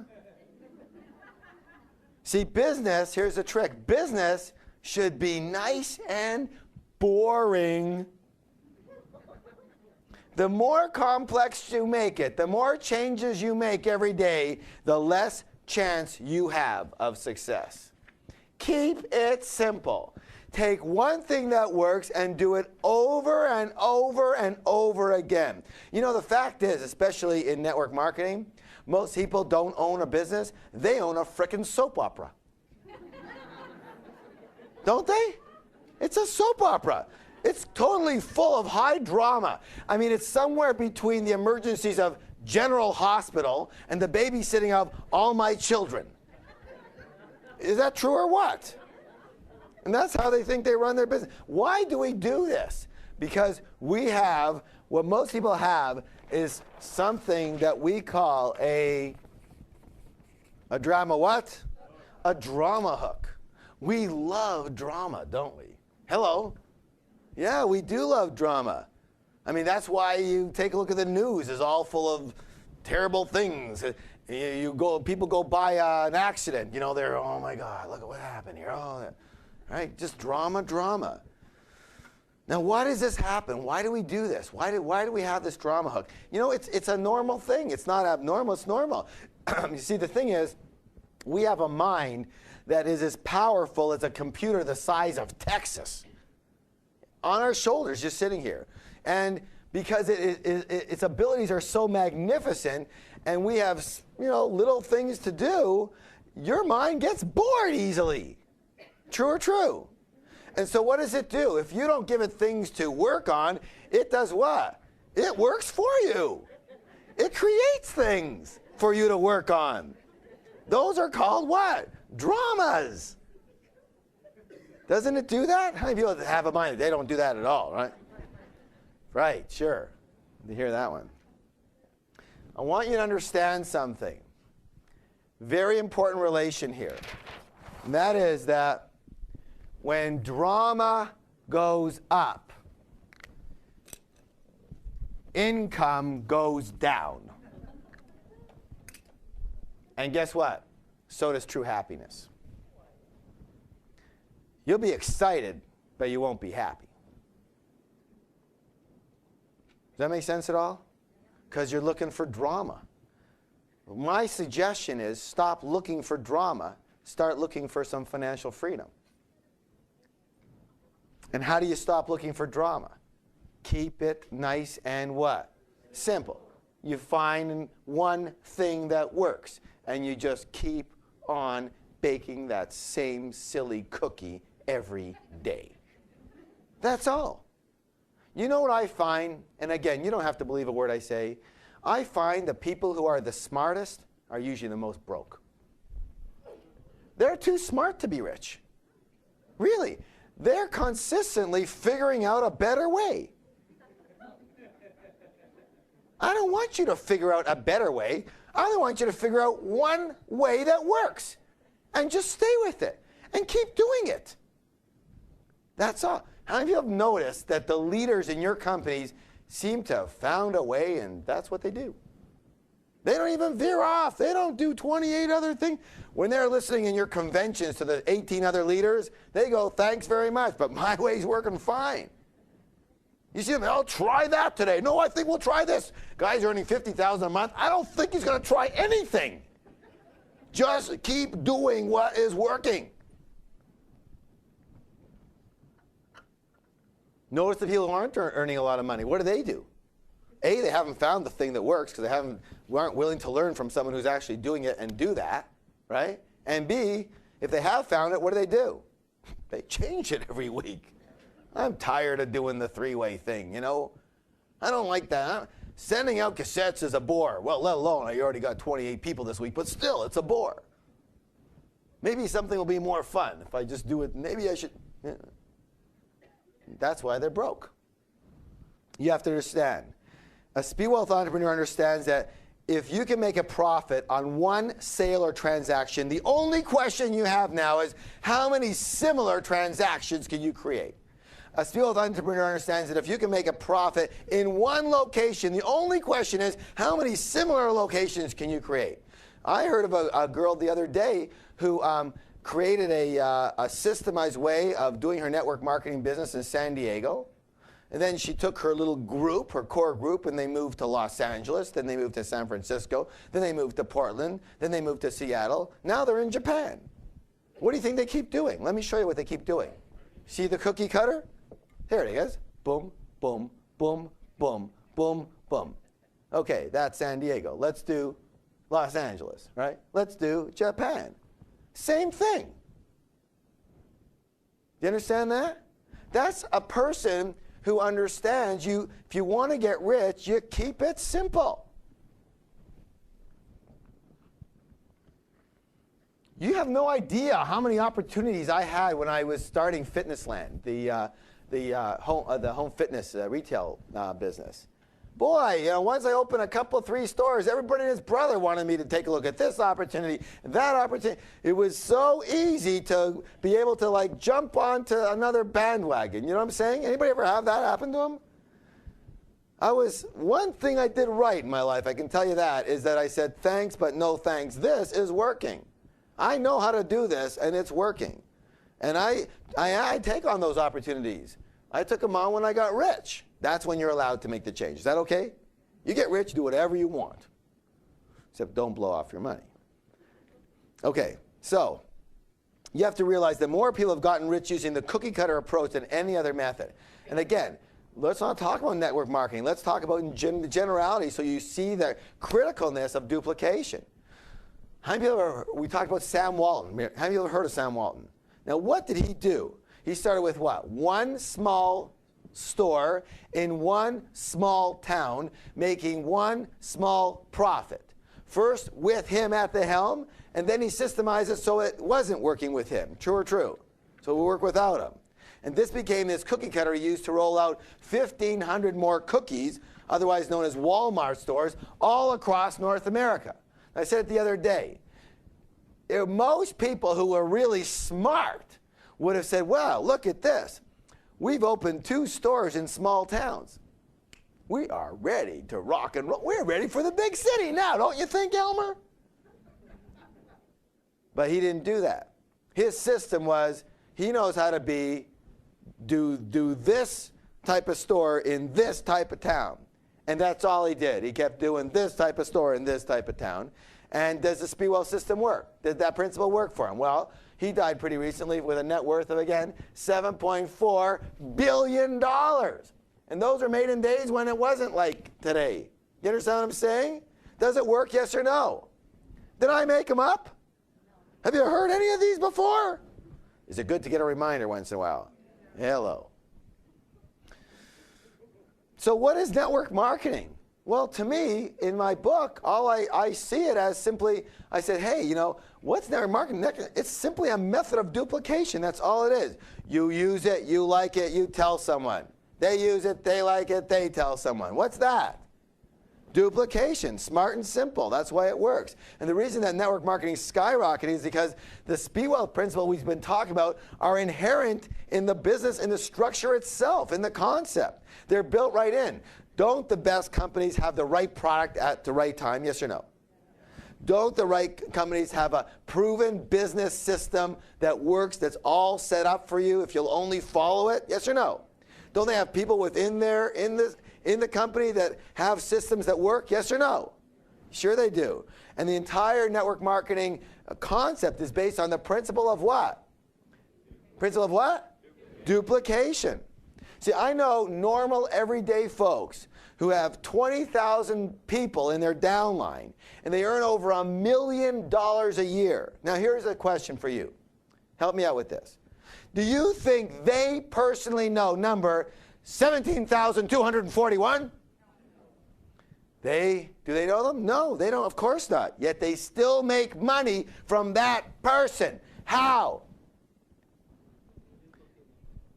See, business, here's the trick. Business should be nice and boring. The more complex you make it, the more changes you make every day, the less chance you have of success. Keep it simple. Take one thing that works and do it over and over and over again. You know, the fact is, especially in network marketing, most people don't own a business. They own a frickin' soap opera. Don't they? It's a soap opera. It's totally full of high drama. I mean, it's somewhere between the emergencies of General Hospital and the babysitting of all my children. Is that true or what? And that's how they think they run their business. Why do we do this? Because we have, what most people have is something that we call a drama what? A drama hook. We love drama, don't we? Hello? Yeah, we do love drama. I mean, that's why you take a look at the news. It's all full of terrible things. People go by an accident. You know, they're, oh my God, look at what happened here. Oh, right? Just drama, drama. Now, why does this happen? Why do we do this? Why do we have this drama hook? You know, it's a normal thing. It's not abnormal. It's normal. You see, the thing is, we have a mind that is as powerful as a computer the size of Texas on our shoulders, just sitting here. And because its abilities are so magnificent, and we have, you know, little things to do, your mind gets bored easily. True or true? And so what does it do? If you don't give it things to work on, it does what? It works for you. It creates things for you to work on. Those are called what? Dramas. Doesn't it do that? How many people have a mind that they don't do that at all, right? Right, sure. You hear that one. I want you to understand something. Very important relation here. And that is that when drama goes up, income goes down. And guess what? So does true happiness. You'll be excited, but you won't be happy. Does that make sense at all? Because you're looking for drama. My suggestion is stop looking for drama. Start looking for some financial freedom. And how do you stop looking for drama? Keep it nice and what? Simple. You find one thing that works, and you just keep on baking that same silly cookie every day. That's all. You know what I find? And again, you don't have to believe a word I say. I find the people who are the smartest are usually the most broke. They're too smart to be rich. Really. They're consistently figuring out a better way. I don't want you to figure out a better way. I only want you to figure out one way that works. And just stay with it. And keep doing it. That's all. How many of you have noticed that the leaders in your companies seem to have found a way, and that's what they do? They don't even veer off. They don't do 28 other things. When they're listening in your conventions to the 18 other leaders, they go, thanks very much, but my way's working fine. You see them, I'll try that today. No, I think we'll try this. Guy's earning $50,000 a month. I don't think he's going to try anything. Just keep doing what is working. Notice the people who aren't earning a lot of money. What do? A, they haven't found the thing that works because they aren't willing to learn from someone who's actually doing it and do that, right? And B, if they have found it, what do? They change it every week. I'm tired of doing the three-way thing, you know? I don't like that. Sending out cassettes is a bore. Well, let alone I already got 28 people this week, but still, it's a bore. Maybe something will be more fun if I just do it. Maybe I should. Yeah. That's why they're broke. You have to understand. A speed wealth entrepreneur understands that if you can make a profit on one sale or transaction, the only question you have now is how many similar transactions can you create? A speed wealth entrepreneur understands that if you can make a profit in one location, the only question is how many similar locations can you create? I heard of a girl the other day who created a systemized way of doing her network marketing business in San Diego. And then she took her little group, her core group, and they moved to Los Angeles. Then they moved to San Francisco. Then they moved to Portland. Then they moved to Seattle. Now they're in Japan. What do you think they keep doing? Let me show you what they keep doing. See the cookie cutter? There it is. Boom, boom, boom, boom, boom, boom. Okay, that's San Diego. Let's do Los Angeles, right? Let's do Japan. Same thing. You understand that? That's a person who understands you. If you want to get rich, you keep it simple. You have no idea how many opportunities I had when I was starting Fitnessland, the home fitness retail business. Boy, once I opened a couple, 3 stores, everybody and his brother wanted me to take a look at this opportunity, that opportunity. It was so easy to be able to like jump onto another bandwagon. You know what I'm saying? Anybody ever have that happen to them? One thing I did right in my life, I can tell you that, is that I said thanks but no thanks. This is working. I know how to do this and it's working. And I take on those opportunities. I took them on when I got rich. That's when you're allowed to make the change. Is that okay? You get rich, do whatever you want. Except don't blow off your money. Okay, so you have to realize that more people have gotten rich using the cookie cutter approach than any other method. And again, let's not talk about network marketing. Let's talk about in generality so you see the criticalness of duplication. How many people we talked about Sam Walton. How many people have heard of Sam Walton? Now, what did he do? He started with what? One small store in one small town, making one small profit. First with him at the helm, and then he systemized it so it wasn't working with him. True or true? So we work without him. And this became this cookie cutter he used to roll out 1,500 more cookies, otherwise known as Walmart stores, all across North America. I said it the other day. Most people who were really smart would have said, well, look at this. We've opened 2 stores in small towns. We are ready to rock and roll. We're ready for the big city now, don't you think, Elmer? But he didn't do that. His system was, he knows how to do this type of store in this type of town. And that's all he did. He kept doing this type of store in this type of town. And does the Speedwell system work? Did that principle work for him? Well, he died pretty recently with a net worth of, again, $7.4 billion. And those are made in days when it wasn't like today. You understand what I'm saying? Does it work, yes or no? Did I make them up? Have you heard any of these before? Is it good to get a reminder once in a while? Hello. So what is network marketing? Well, to me, in my book, I see it as simply, I said, hey, what's network marketing? It's simply a method of duplication. That's all it is. You use it, you like it, you tell someone. They use it, they like it, they tell someone. What's that? Duplication, smart and simple. That's why it works. And the reason that network marketing is skyrocketing is because the Speedwell principle we've been talking about are inherent in the business, in the structure itself, in the concept. They're built right in. Don't the best companies have the right product at the right time? Yes or no? Don't the right companies have a proven business system that works, that's all set up for you if you'll only follow it? Yes or no? Don't they have people within there in the company that have systems that work? Yes or no? Sure they do. And the entire network marketing concept is based on the principle of what? Principle of what? Duplication. See, I know normal, everyday folks who have 20,000 people in their downline, and they earn over $1 million a year. Now, here's a question for you. Help me out with this. Do you think they personally know number 17,241? Do they know them? No, they don't. Of course not. Yet they still make money from that person. How?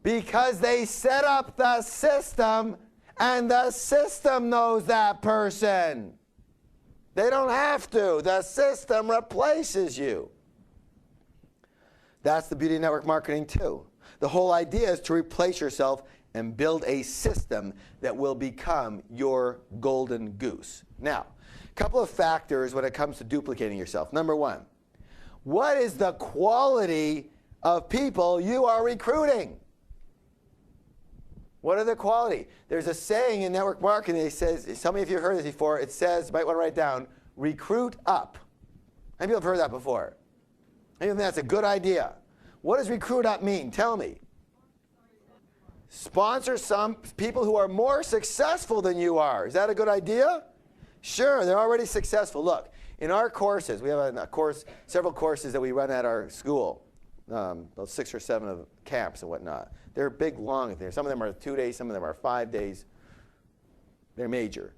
Because they set up the system, and the system knows that person. They don't have to. The system replaces you. That's the beauty of network marketing too. The whole idea is to replace yourself and build a system that will become your golden goose. Now, a couple of factors when it comes to duplicating yourself. Number one, what is the quality of people you are recruiting? What are the quality? There's a saying in network marketing, it says, some of you have heard this before, it says, you might want to write down, recruit up. How many people have heard that before? I think that's a good idea. What does recruit up mean? Tell me. Sponsor some people who are more successful than you are. Is that a good idea? Sure, they're already successful. Look, in our courses, we have several courses that we run at our school, about 6 or 7 of camps and whatnot. They're big, long. Some of them are 2 days, some of them are 5 days. They're major.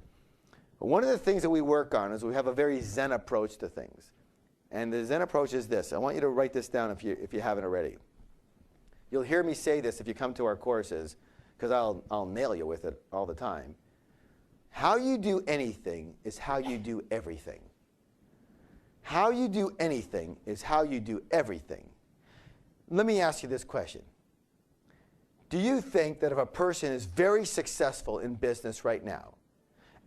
But one of the things that we work on is we have a very Zen approach to things. And the Zen approach is this. I want you to write this down if you haven't already. You'll hear me say this if you come to our courses, because I'll nail you with it all the time. How you do anything is how you do everything. How you do anything is how you do everything. Let me ask you this question. Do you think that if a person is very successful in business right now,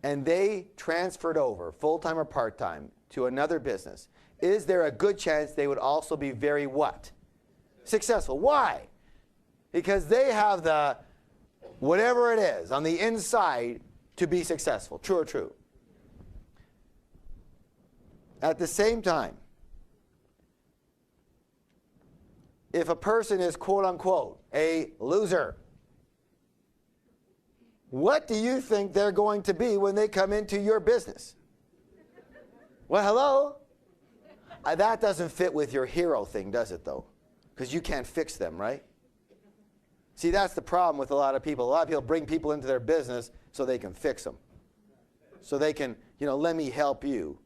and they transferred over, full-time or part-time, to another business, is there a good chance they would also be very what? Successful. Why? Because they have the whatever it is on the inside to be successful. True or true? At the same time, if a person is quote-unquote a loser, what do you think they're going to be when they come into your business? Well, hello? That doesn't fit with your hero thing, does it, though? Because you can't fix them, right? See, that's the problem with a lot of people. A lot of people bring people into their business so they can fix them. So they can, let me help you.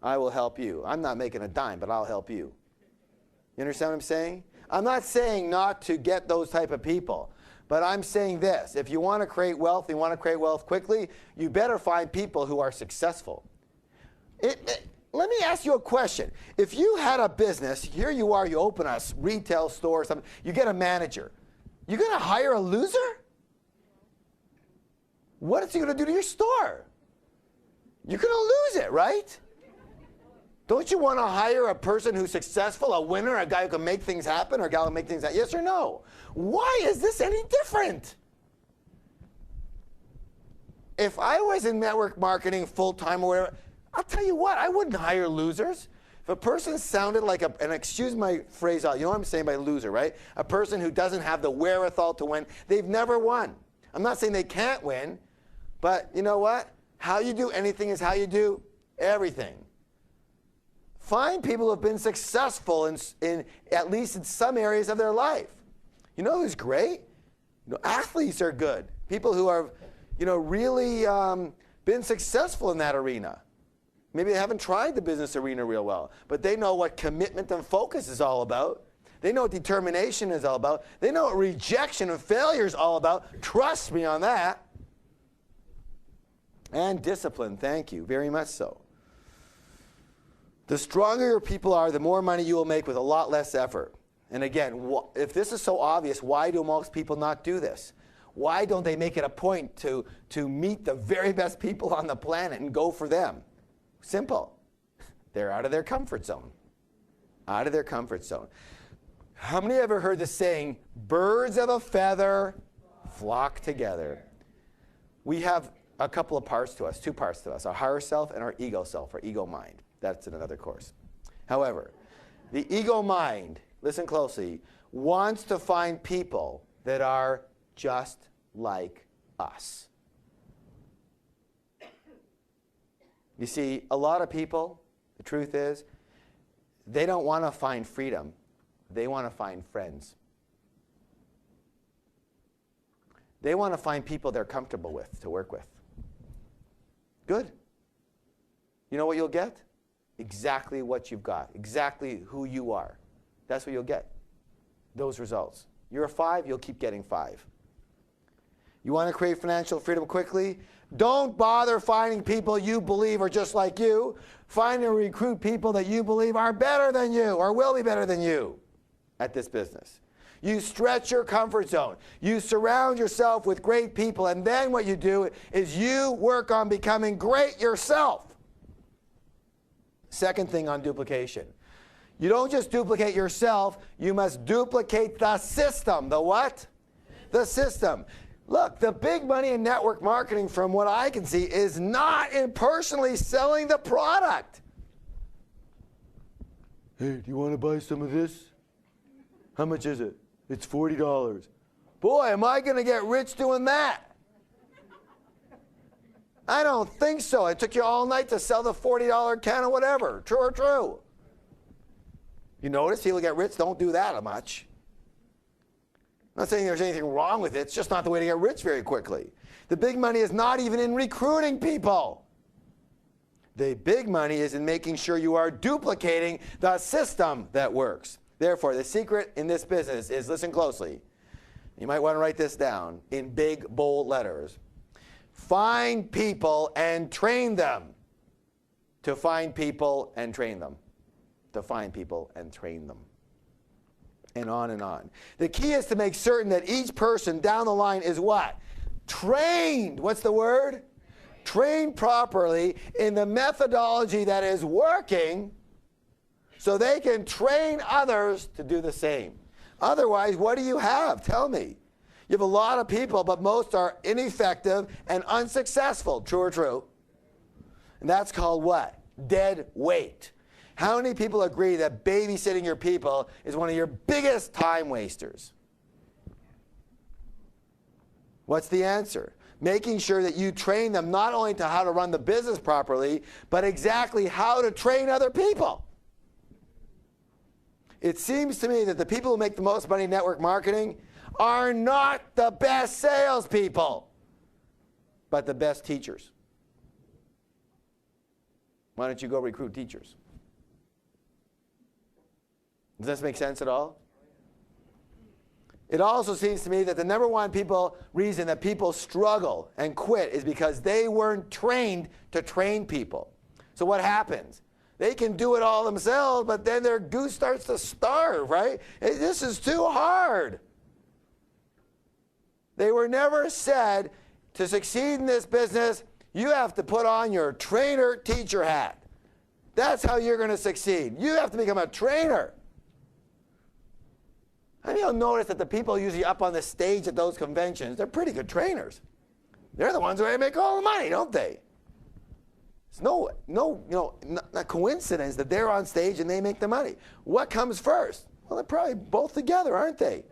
I will help you. I'm not making a dime, but I'll help you. You understand what I'm saying? I'm not saying not to get those type of people. But I'm saying this. If you want to create wealth, you want to create wealth quickly, you better find people who are successful. Let me ask you a question. If you had a business, here you are, you open a retail store or something, you get a manager. You're going to hire a loser? What is he going to do to your store? You're going to lose it, right? Don't you want to hire a person who's successful, a winner, a guy who can make things happen, or a guy who can make things happen? Yes or no? Why is this any different? If I was in network marketing full-time or whatever, I'll tell you what, I wouldn't hire losers. If a person sounded like and excuse my phrase, you know what I'm saying by loser, right? A person who doesn't have the wherewithal to win, they've never won. I'm not saying they can't win, but you know what? How you do anything is how you do everything. Find people who have been successful in at least in some areas of their life. You know who's great? Athletes are good. People who are, really been successful in that arena. Maybe they haven't tried the business arena real well, but they know what commitment and focus is all about. They know what determination is all about. They know what rejection and failure is all about. Trust me on that. And discipline, thank you, very much so. The stronger your people are, the more money you will make with a lot less effort. And again, if this is so obvious, why do most people not do this? Why don't they make it a point to meet the very best people on the planet and go for them? Simple. They're out of their comfort zone. Out of their comfort zone. How many have ever heard the saying, birds of a feather flock together? We have a couple of parts to us, 2 parts to us, our higher self and our ego self, our ego mind. That's in another course. However, the ego mind, listen closely, wants to find people that are just like us. You see, a lot of people, the truth is, they don't want to find freedom. They want to find friends. They want to find people they're comfortable with, to work with. Good. you know what you'll get? Exactly what you've got, exactly who you are. That's what you'll get, those results. You're a 5, you'll keep getting 5. You want to create financial freedom quickly? Don't bother finding people you believe are just like you. Find and recruit people that you believe are better than you or will be better than you at this business. You stretch your comfort zone. You surround yourself with great people, and then what you do is you work on becoming great yourself. Second thing on duplication. You don't just duplicate yourself, you must duplicate the system. The what? The system. Look, the big money in network marketing, from what I can see, is not in personally selling the product. Hey, do you want to buy some of this? How much is it? It's $40. Boy, am I going to get rich doing that? I don't think so. It took you all night to sell the $40 can of whatever. True or true? You notice people get rich don't do that much. I'm not saying there's anything wrong with it. It's just not the way to get rich very quickly. The big money is not even in recruiting people. The big money is in making sure you are duplicating the system that works. Therefore, the secret in this business is, listen closely. You might want to write this down in big, bold letters. Find people and train them to find people and train them. To find people and train them. And on and on. The key is to make certain that each person down the line is what? Trained. What's the word? Trained properly in the methodology that is working so they can train others to do the same. Otherwise, what do you have? Tell me. You have a lot of people, but most are ineffective and unsuccessful. True or true? And that's called what? Dead weight. How many people agree that babysitting your people is one of your biggest time wasters? What's the answer? Making sure that you train them not only to how to run the business properly, but exactly how to train other people. It seems to me that the people who make the most money in network marketing are not the best salespeople, but the best teachers. Why don't you go recruit teachers? Does this make sense at all? It also seems to me that the number one reason that people struggle and quit is because they weren't trained to train people. So what happens? They can do it all themselves, but then their goose starts to starve, right? Hey, this is too hard. They were never said, to succeed in this business, you have to put on your trainer-teacher hat. That's how you're going to succeed. You have to become a trainer. And you'll notice that the people usually up on the stage at those conventions, they're pretty good trainers. They're the ones who make all the money, don't they? It's not coincidence that they're on stage and they make the money. What comes first? Well, they're probably both together, aren't they?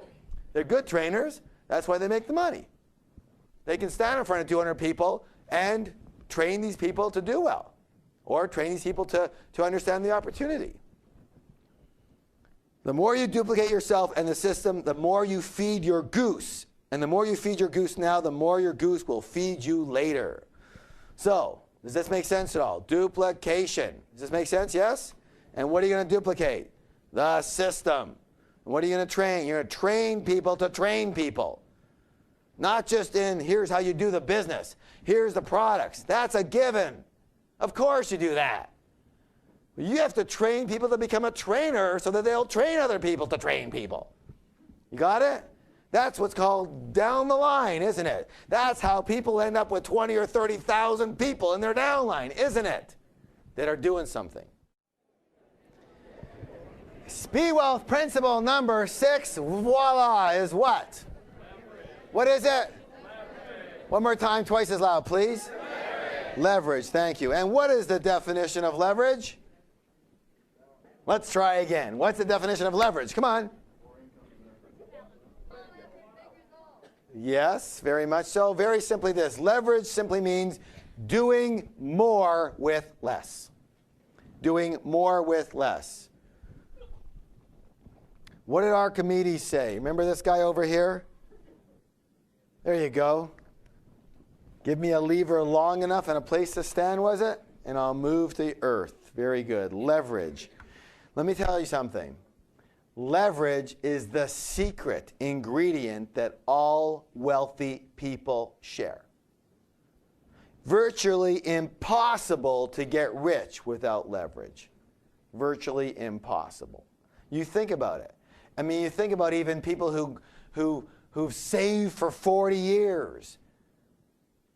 They're good trainers. That's why they make the money. They can stand in front of 200 people and train these people to do well, or train these people to understand the opportunity. The more you duplicate yourself and the system, the more you feed your goose. And the more you feed your goose now, the more your goose will feed you later. So, does this make sense at all? Duplication. Does this make sense? Yes? And what are you going to duplicate? The system. And what are you going to train? You're going to train people to train people. Not just in, here's how you do the business. Here's the products. That's a given. Of course you do that. You have to train people to become a trainer so that they'll train other people to train people. You got it? That's what's called down the line, isn't it? That's how people end up with 20 or 30,000 people in their downline, isn't it? That are doing something. Speed Wealth principle number 6, voila, is what? Leverage. What is it? Leverage. One more time, twice as loud, please. Leverage. Leverage, thank you. And what is the definition of leverage? Let's try again. What's the definition of leverage? Come on. Yes, very much so. Very simply this. Leverage simply means doing more with less. Doing more with less. What did Archimedes say? Remember this guy over here? There you go. Give me a lever long enough and a place to stand, was it? and I'll move to the earth. Very good. Leverage. Let me tell you something. Leverage is the secret ingredient that all wealthy people share. Virtually impossible to get rich without leverage. Virtually impossible. You think about it. I mean, you think about even people who've saved for 40 years.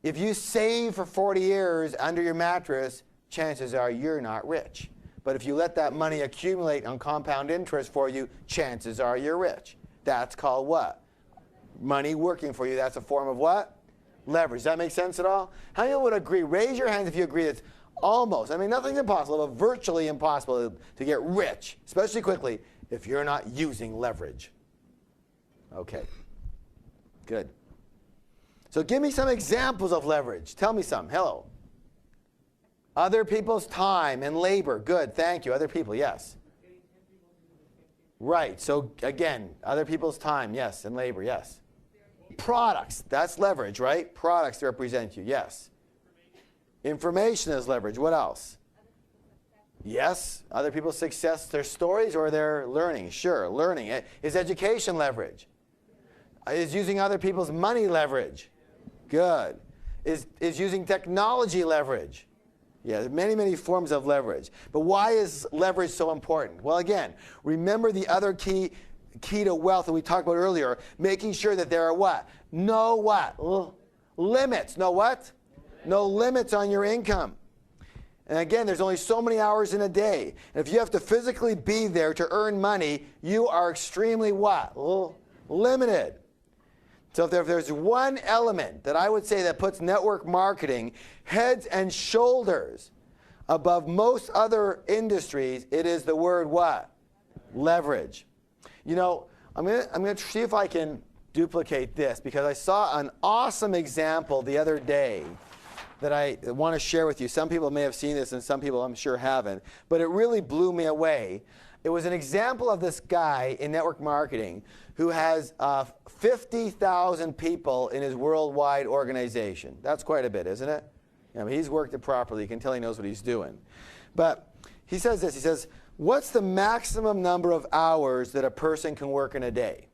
If you save for 40 years under your mattress, chances are you're not rich. But if you let that money accumulate on compound interest for you, chances are you're rich. That's called what? Money working for you. That's a form of what? Leverage. Does that make sense at all? How many would agree? Raise your hands if you agree it's almost, I mean, nothing's impossible, but virtually impossible to get rich, especially quickly, if you're not using leverage. Okay. Good. So give me some examples of leverage. Tell me some. Hello. Other people's time and labor. Good. Thank you. Other people. Yes. Right. So again, other people's time. Yes. And labor. Yes. Products. That's leverage, right? Products represent you. Yes. Information is leverage. What else? Yes. Other people's success, their stories or their learning. Sure. Learning. Is education leverage? Is using other people's money leverage? Good. Is using technology leverage? Yeah, there are many, many forms of leverage. But why is leverage so important? Well, again, remember the other key to wealth that we talked about earlier, making sure that there are what? No what? Limits. No what? No limits on your income. And again, there's only so many hours in a day. And if you have to physically be there to earn money, you are extremely what? Limited. So if there's one element that I would say that puts network marketing heads and shoulders above most other industries, it is the word what? Leverage. You know, I'm going to see if I can duplicate this because I saw an awesome example the other day that I want to share with you. Some people may have seen this and some people I'm sure haven't, but it really blew me away. It was an example of this guy in network marketing who has 50,000 people in his worldwide organization. That's quite a bit, isn't it? I mean, he's worked it properly. You can tell he knows what he's doing. But he says this. He says, what's the maximum number of hours that a person can work in a day?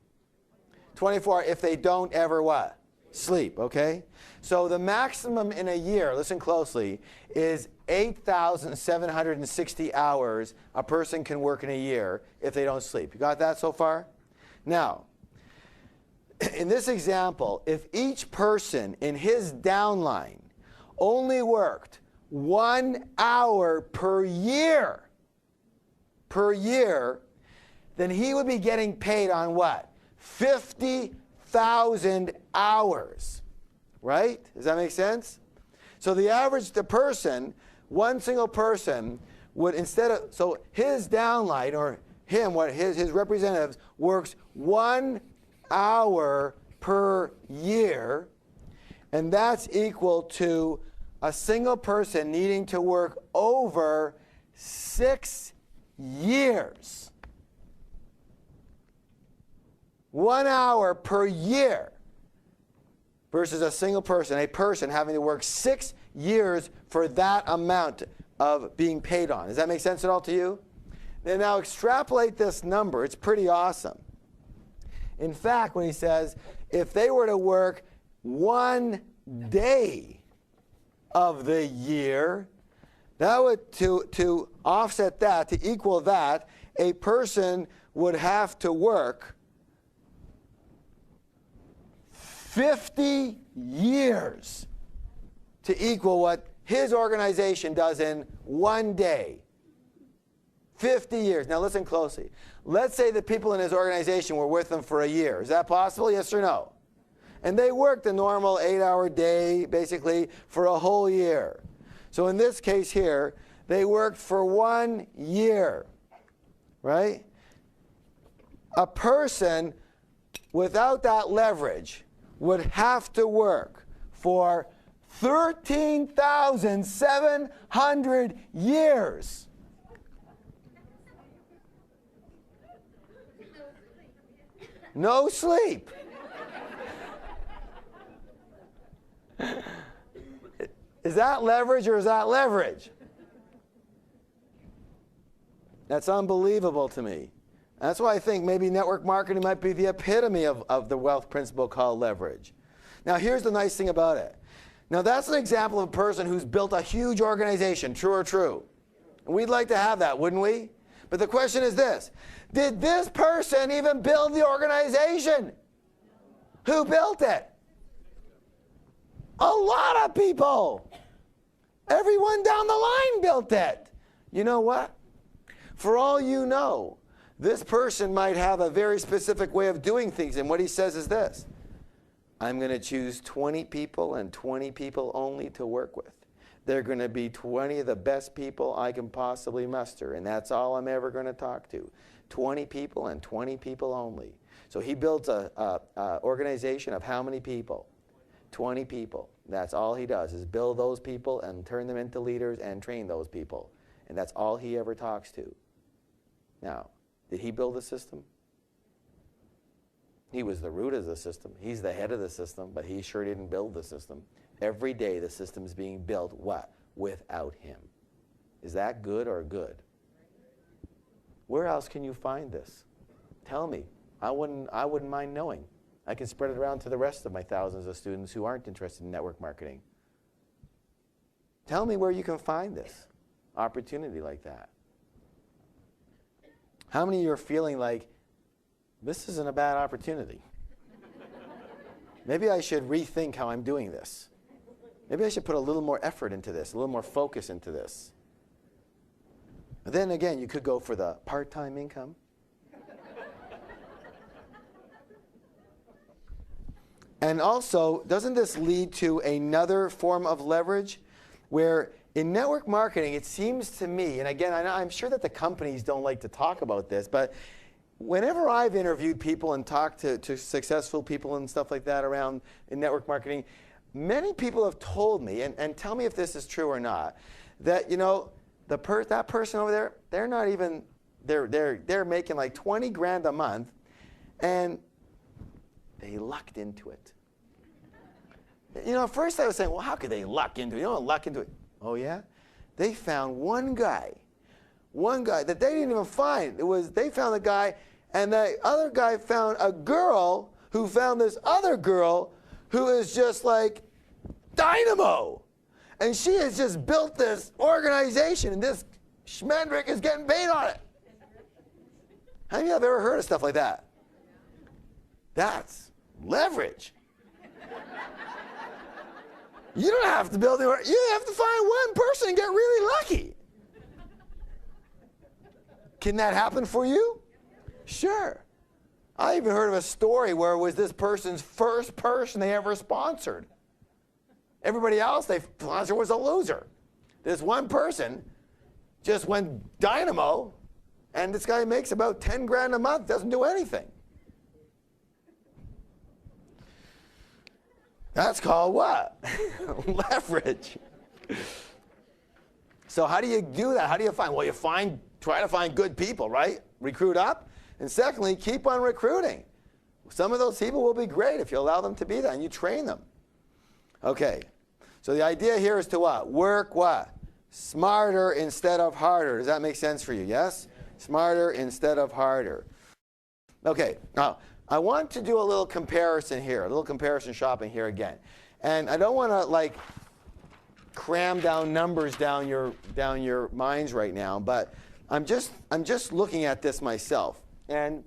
24 if they don't ever what? Sleep, okay? So the maximum in a year, listen closely, is 8,760 hours a person can work in a year if they don't sleep. You got that so far? Now, in this example, if each person in his downline only worked 1 hour per year, then he would be getting paid on what? 50,000 hours, right? Does that make sense? So the person, one single person, would so his downline or him, his representatives works 1 hour per year, and that's equal to a single person needing to work over 6 years. 1 hour per year versus a single person, a person having to work 6 years for that amount of being paid on. Does that make sense at all to you? And now extrapolate this number. It's pretty awesome. In fact, when he says, if they were to work 1 day of the year, that would, to offset that, to equal that, a person would have to work 50 years to equal what his organization does in 1 day. 50 years. Now listen closely. Let's say the people in his organization were with him for a year. Is that possible? Yes or no? And they worked a normal 8-hour day, basically, for a whole year. So in this case here, they worked for 1 year, right? A person without that leverage would have to work for 13,700 years. No sleep. Is that leverage or is that leverage? That's unbelievable to me. That's why I think maybe network marketing might be the epitome of the wealth principle called leverage. Now, here's the nice thing about it. Now, that's an example of a person who's built a huge organization, true or true? And we'd like to have that, wouldn't we? But the question is this: did this person even build the organization? Who built it? A lot of people. Everyone down the line built it. You know what? For all you know, this person might have a very specific way of doing things, and what he says is this: I'm going to choose 20 people and 20 people only to work with. They're going to be 20 of the best people I can possibly muster, and that's all I'm ever going to talk to. 20 people and 20 people only. So he builds a organization of how many people? 20 people. That's all he does, is build those people and turn them into leaders and train those people. And that's all he ever talks to. Now, did he build the system? He was the root of the system. He's the head of the system, but he sure didn't build the system. Every day the system is being built, what? Without him. Is that good or good? Where else can you find this? Tell me. I wouldn't mind knowing. I can spread it around to the rest of my thousands of students who aren't interested in network marketing. Tell me where you can find this opportunity like that. How many of you are feeling like, this isn't a bad opportunity? Maybe I should rethink how I'm doing this. Maybe I should put a little more effort into this, a little more focus into this. And then again, you could go for the part-time income. And also, doesn't this lead to another form of leverage? Where in network marketing, it seems to me, and again, I'm sure that the companies don't like to talk about this, but whenever I've interviewed people and talked to successful people and stuff like that around in network marketing, many people have told me, and tell me if this is true or not, that, you know, that person over there, they're not even, they're making like 20 grand a month, and they lucked into it. You know, at first I was saying, well, how could they luck into it? You don't luck into it. Oh, yeah? They found one guy that they didn't even find. They found a guy, and the other guy found a girl who found this other girl who is just like dynamo. And she has just built this organization, and this schmendrick is getting paid on it. How many of you have ever heard of stuff like that? That's leverage. You don't have to build the organization. You have to find one person and get really lucky. Can that happen for you? Sure. I even heard of a story where it was this person's first person they ever sponsored. Everybody else they sponsored was a loser. This one person just went dynamo, and this guy makes about 10 grand a month, doesn't do anything. That's called what? Leverage. So how do you do that? How do you find? Well, try to find good people, right? Recruit up. And secondly, keep on recruiting. Some of those people will be great if you allow them to be there and you train them. Okay. So the idea here is to what? Work what? Smarter instead of harder. Does that make sense for you? Yes? Smarter instead of harder. Okay. Now, I want to do a little comparison here, a little comparison shopping here again. And I don't want to like cram down numbers down your minds right now, but I'm just looking at this myself. And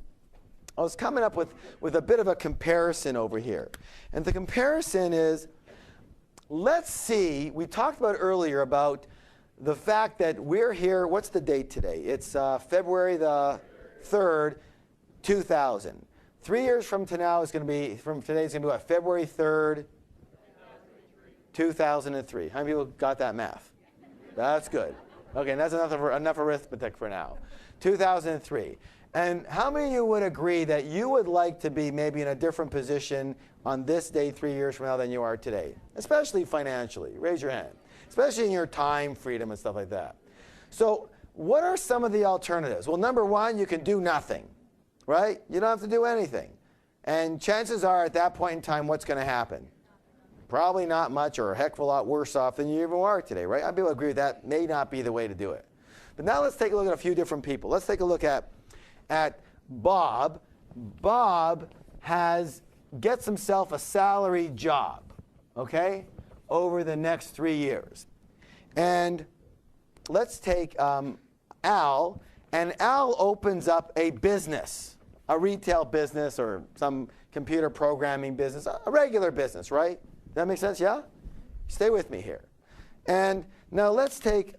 I was coming up with a bit of a comparison over here. And the comparison is, let's see, we talked about earlier about the fact that we're here, what's the date today? It's February the 3rd, 2000. 3 years from today is going to be what, February 3rd, 2003. How many people got that math? That's good. Okay, and that's enough arithmetic for now. 2003. And how many of you would agree that you would like to be maybe in a different position on this day 3 years from now than you are today? Especially financially. Raise your hand. Especially in your time freedom and stuff like that. So what are some of the alternatives? Well, number one, you can do nothing. Right? You don't have to do anything. And chances are at that point in time, what's going to happen? Probably not much or a heck of a lot worse off than you even are today, right? I'd be able to agree with that. May not be the way to do it. But now let's take a look at a few different people. Let's take a look at Bob. Bob gets himself a salary job, okay, over the next 3 years. And let's take Al, and Al opens up a business, a retail business or some computer programming business, a regular business, right? Does that make sense? Yeah? Stay with me here. And now let's take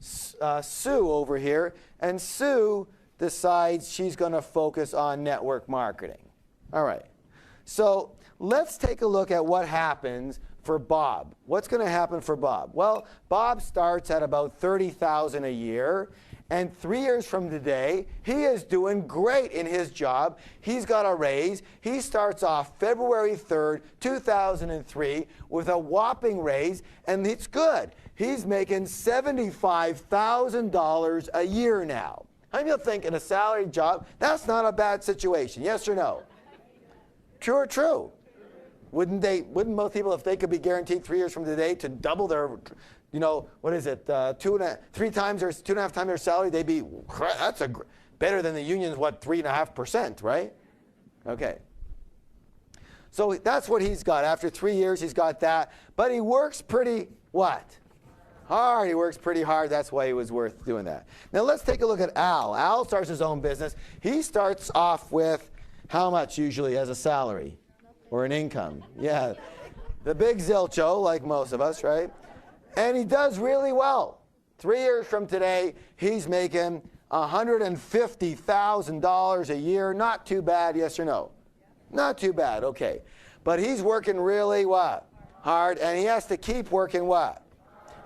Sue over here, and Sue decides she's going to focus on network marketing. All right. So let's take a look at what happens for Bob. What's going to happen for Bob? Well, Bob starts at about $30,000 a year, and 3 years from today, he is doing great in his job. He's got a raise. He starts off February 3rd, 2003 with a whopping raise, and it's good. He's making $75,000 a year now. How many of you think in a salary job, that's not a bad situation? Yes or no? True or true? Wouldn't most people, if they could be guaranteed 3 years from today to double their, what is it, 2.5 times their salary, they'd be, that's better than the union's, 3.5%, right? Okay. So that's what he's got. After 3 years, he's got that. But he works pretty, what? Hard. He works pretty hard. That's why he was worth doing that. Now let's take a look at Al. Al starts his own business. He starts off with how much usually as a salary or an income? Yeah, the big zilcho, like most of us, right? And he does really well. 3 years from today, he's making $150,000 a year. Not too bad, yes or no? Not too bad, okay. But he's working really what? Hard, and he has to keep working what?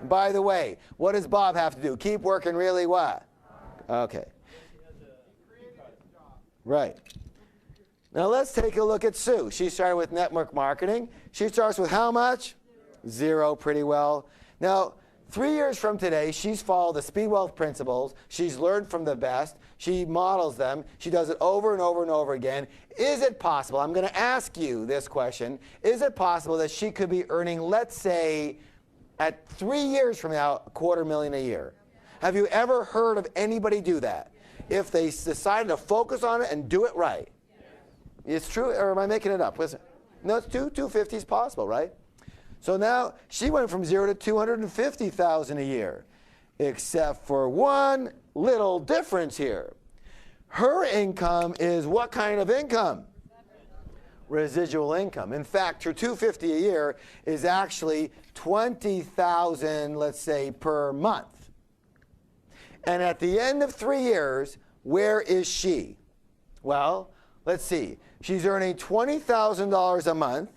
By the way, what does Bob have to do? Keep working really what? Okay. Right. Now let's take a look at Sue. She started with network marketing. She starts with how much? 0, pretty well. Now, 3 years from today, she's followed the Speed Wealth principles. She's learned from the best. She models them. She does it over and over and over again. Is it possible, I'm going to ask you this question, is it possible that she could be earning, let's say, at 3 years from now, $250,000 a year? Have you ever heard of anybody do that? If they decided to focus on it and do it right. It's true, or am I making it up? No, it's 250 is possible, right? So now she went from 0 to $250,000 a year, except for one little difference here. Her income is what kind of income? Residual income. In fact, her $250 a year is actually $20,000, let's say, per month. And at the end of 3 years, where is she? Well, let's see. She's earning $20,000 a month.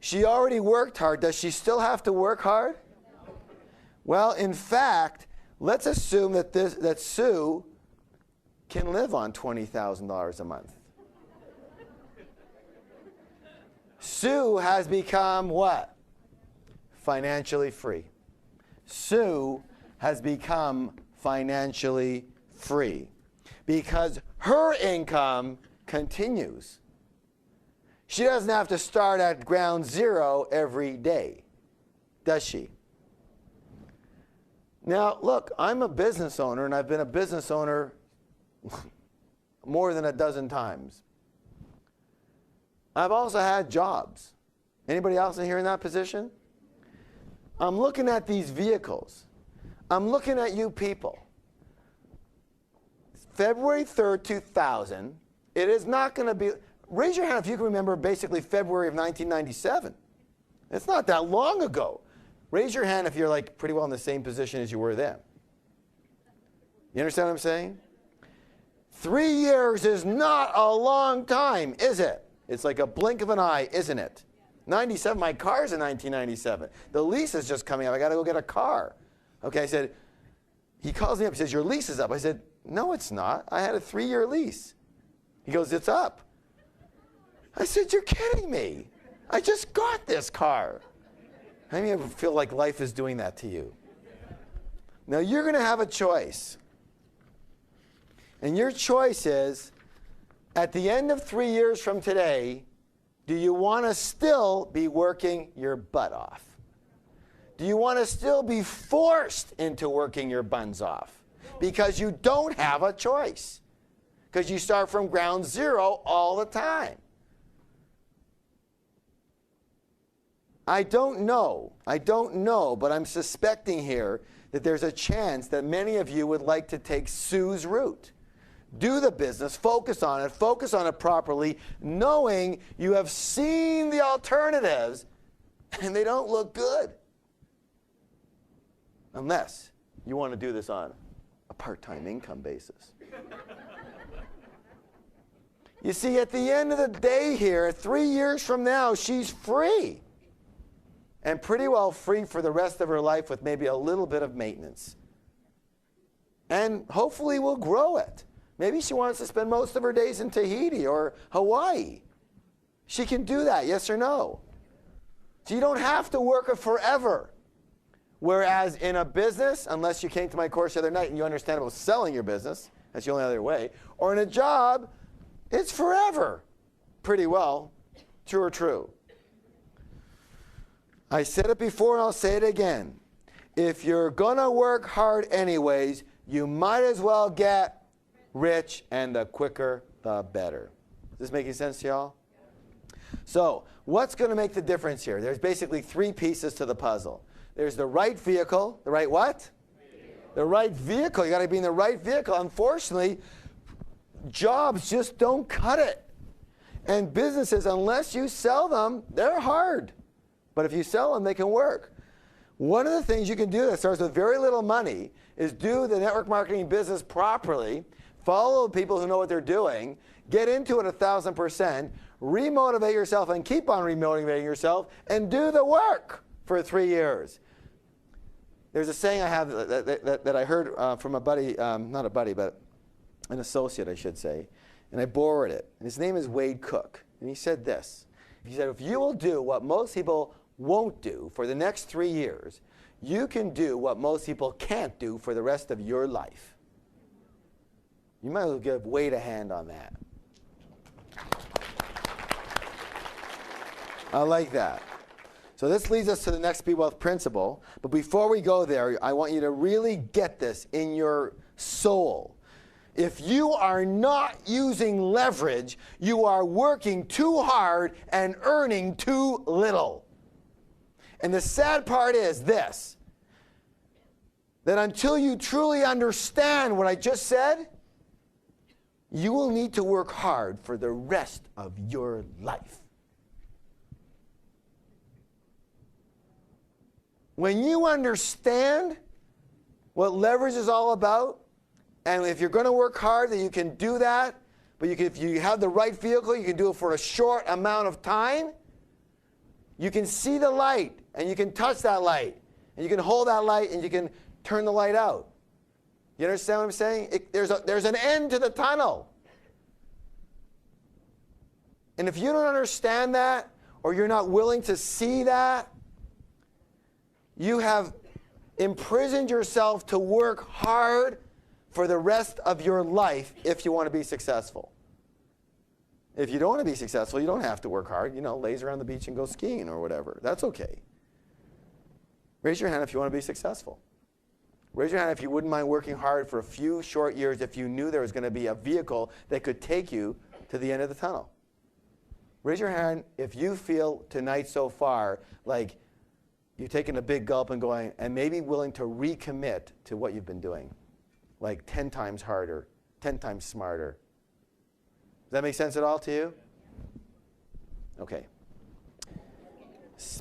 She already worked hard. Does she still have to work hard? Well, in fact, let's assume that Sue can live on $20,000 a month. Sue has become what? Financially free. Sue has become financially free because her income continues. She doesn't have to start at ground zero every day, does she? Now, look, I'm a business owner, and I've been a business owner more than a dozen times. I've also had jobs. Anybody else in here in that position? I'm looking at these vehicles. I'm looking at you people. February 3rd, 2000, it is not going to be, raise your hand if you can remember basically February of 1997. It's not that long ago. Raise your hand if you're like pretty well in the same position as you were then. You understand what I'm saying? 3 years is not a long time, is it? It's like a blink of an eye, isn't it? 97, my car's in 1997. The lease is just coming up. I got to go get a car. Okay, I said, he calls me up. He says, your lease is up. I said, no, it's not. I had a 3-year lease. He goes, it's up. I said, you're kidding me. I just got this car. How many of you feel like life is doing that to you? Now, you're going to have a choice. And your choice is, at the end of 3 years from today, do you want to still be working your butt off? Do you want to still be forced into working your buns off? Because you don't have a choice. Because you start from ground zero all the time. I don't know, but I'm suspecting here that there's a chance that many of you would like to take Sue's route. Do the business, focus on it properly, knowing you have seen the alternatives and they don't look good. Unless you want to do this on a part-time income basis. You see, at the end of the day here, 3 years from now, she's free. And pretty well free for the rest of her life with maybe a little bit of maintenance. And hopefully we'll grow it. Maybe she wants to spend most of her days in Tahiti or Hawaii. She can do that, yes or no? So you don't have to work it forever. Whereas in a business, unless you came to my course the other night and you understand about selling your business, that's the only other way, or in a job, it's forever. Pretty well. True or true? I said it before and I'll say it again. If you're going to work hard anyways, you might as well get rich, and the quicker, the better. Is this making sense to y'all? So, what's going to make the difference here? There's basically 3 pieces to the puzzle. There's the right vehicle. The right what? The right vehicle. You got to be in the right vehicle. Unfortunately, jobs just don't cut it. And businesses, unless you sell them, they're hard. But if you sell them, they can work. One of the things you can do that starts with very little money is do the network marketing business properly, follow people who know what they're doing, get into it 1,000%, remotivate yourself and keep on remotivating yourself, and do the work for 3 years. There's a saying I have that I heard from a buddy, not a buddy, but an associate, I should say, and I borrowed it. And his name is Wade Cook. And he said this. He said, if you will do what most people won't do for the next 3 years, you can do what most people can't do for the rest of your life. You might as well give Wade a hand on that. I like that. So this leads us to the next Be Wealth principle. But before we go there, I want you to really get this in your soul. If you are not using leverage, you are working too hard and earning too little. And the sad part is this, that until you truly understand what I just said, you will need to work hard for the rest of your life. When you understand what leverage is all about, and if you're going to work hard, that you can do that, but if you have the right vehicle, you can do it for a short amount of time. You can see the light, and you can touch that light, and you can hold that light, and you can turn the light out. You understand what I'm saying? There's an end to the tunnel. And if you don't understand that, or you're not willing to see that, you have imprisoned yourself to work hard for the rest of your life if you want to be successful. If you don't want to be successful, you don't have to work hard. You know, laze around the beach and go skiing or whatever. That's okay. Raise your hand if you want to be successful. Raise your hand if you wouldn't mind working hard for a few short years if you knew there was going to be a vehicle that could take you to the end of the tunnel. Raise your hand if you feel tonight so far like you've taken a big gulp and going, and maybe willing to recommit to what you've been doing. Like 10 times harder, 10 times smarter. Does that make sense at all to you? Okay.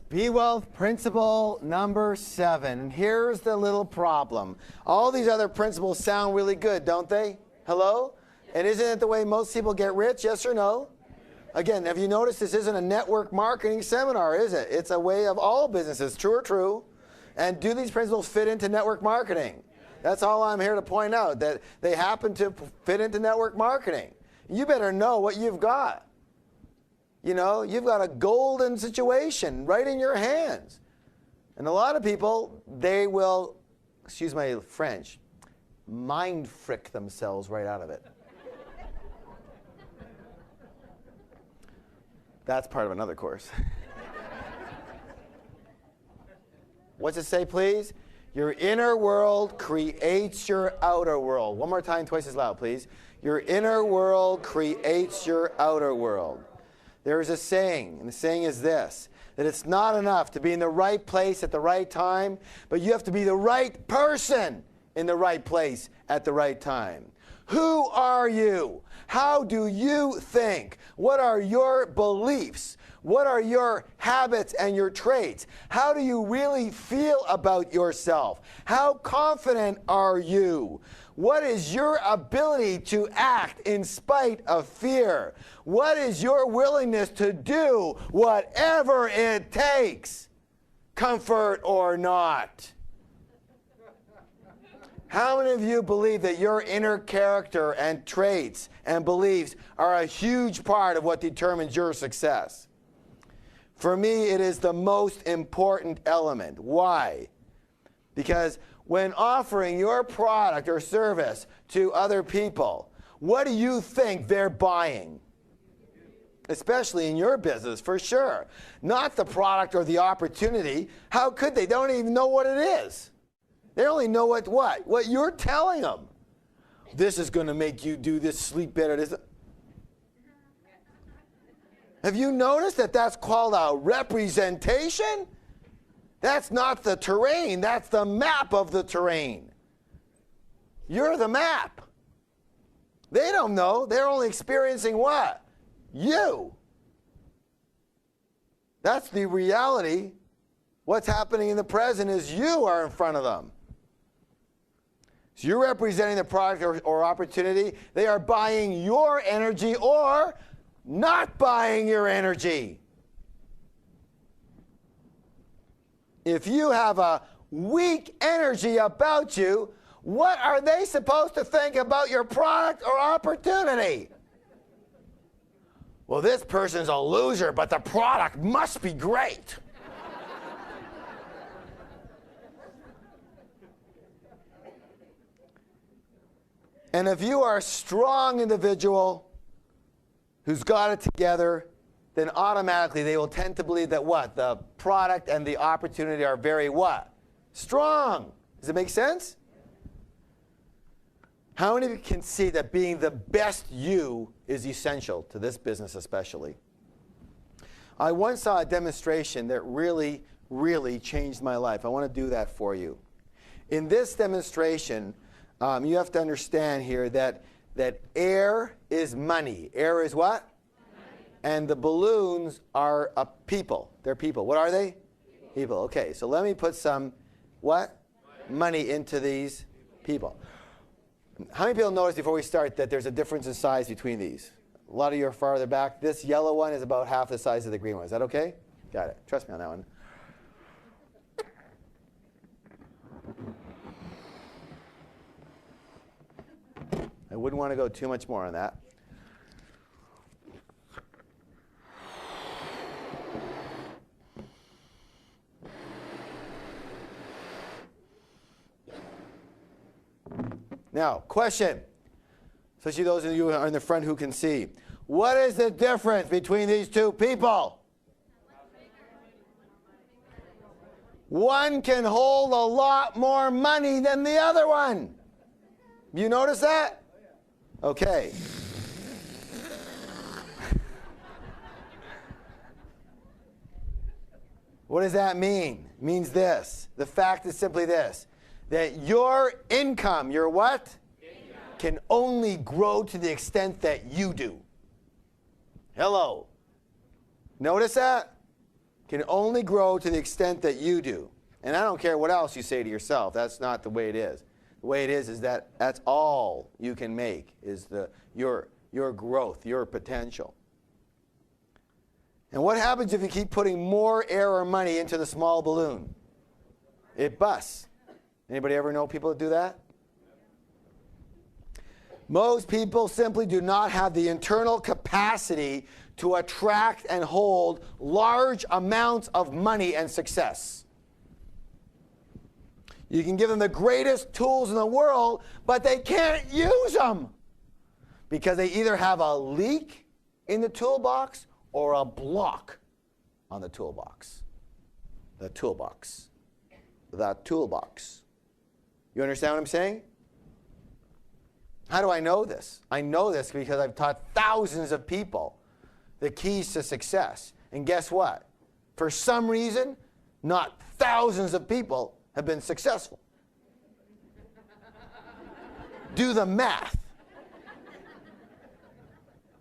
Be Wealth principle number 7. And here's the little problem. All these other principles sound really good, don't they? Hello? And isn't it the way most people get rich? Yes or no? Again, have you noticed this isn't a network marketing seminar, is it? It's a way of all businesses, true or true? And do these principles fit into network marketing? That's all I'm here to point out, that they happen to fit into network marketing. You better know what you've got. You know, you've got a golden situation right in your hands. And a lot of people, they will, excuse my French, mind frick themselves right out of it. That's part of another course. What's it say, please? Your inner world creates your outer world. One more time, twice as loud, please. Your inner world creates your outer world. There is a saying, and the saying is this, that it's not enough to be in the right place at the right time, but you have to be the right person in the right place at the right time. Who are you? How do you think? What are your beliefs? What are your habits and your traits? How do you really feel about yourself? How confident are you? What is your ability to act in spite of fear? What is your willingness to do whatever it takes, comfort or not? How many of you believe that your inner character and traits and beliefs are a huge part of what determines your success? For me, it is the most important element. Why? Because when offering your product or service to other people, what do you think they're buying? Especially in your business, for sure. Not the product or the opportunity. How could they? They don't even know what it is. They only know what you're telling them. This is going to make you do this, sleep better. This. Have you noticed that that's called a representation? That's not the terrain. That's the map of the terrain. You're the map. They don't know. They're only experiencing what? You. That's the reality. What's happening in the present is you are in front of them. So you're representing the product or opportunity. They are buying your energy or not buying your energy. If you have a weak energy about you, what are they supposed to think about your product or opportunity? Well, this person's a loser, but the product must be great. And if you are a strong individual who's got it together, then automatically they will tend to believe that what? The product and the opportunity are very what? Strong. Does it make sense? How many of you can see that being the best you is essential to this business especially? I once saw a demonstration that really, really changed my life. I want to do that for you. In this demonstration, you have to understand here that air is money. Air is what? Money. And the balloons are people. They're people. What are they? People. Okay, so let me put some what? Money into these people. How many people notice before we start that there's a difference in size between these? A lot of you are farther back. This yellow one is about half the size of the green one. Is that okay? Got it. Trust me on that one. I wouldn't want to go too much more on that. Now, question, especially those of you who are in the front who can see. What is the difference between these two people? One can hold a lot more money than the other one. You notice that? Okay. What does that mean? It means this. The fact is simply this. That your income, your what? Income. Can only grow to the extent that you do. Hello. Notice that? Can only grow to the extent that you do. And I don't care what else you say to yourself. That's not the way it is. The way it is that that's all you can make is your growth, your potential. And what happens if you keep putting more air or money into the small balloon? It busts. Anybody ever know people that do that? Most people simply do not have the internal capacity to attract and hold large amounts of money and success. You can give them the greatest tools in the world, but they can't use them because they either have a leak in the toolbox or a block on the toolbox. The toolbox. the toolbox. You understand what I'm saying? How do I know this? I know this because I've taught thousands of people the keys to success. And guess what? For some reason, not thousands of people have been successful. Do the math.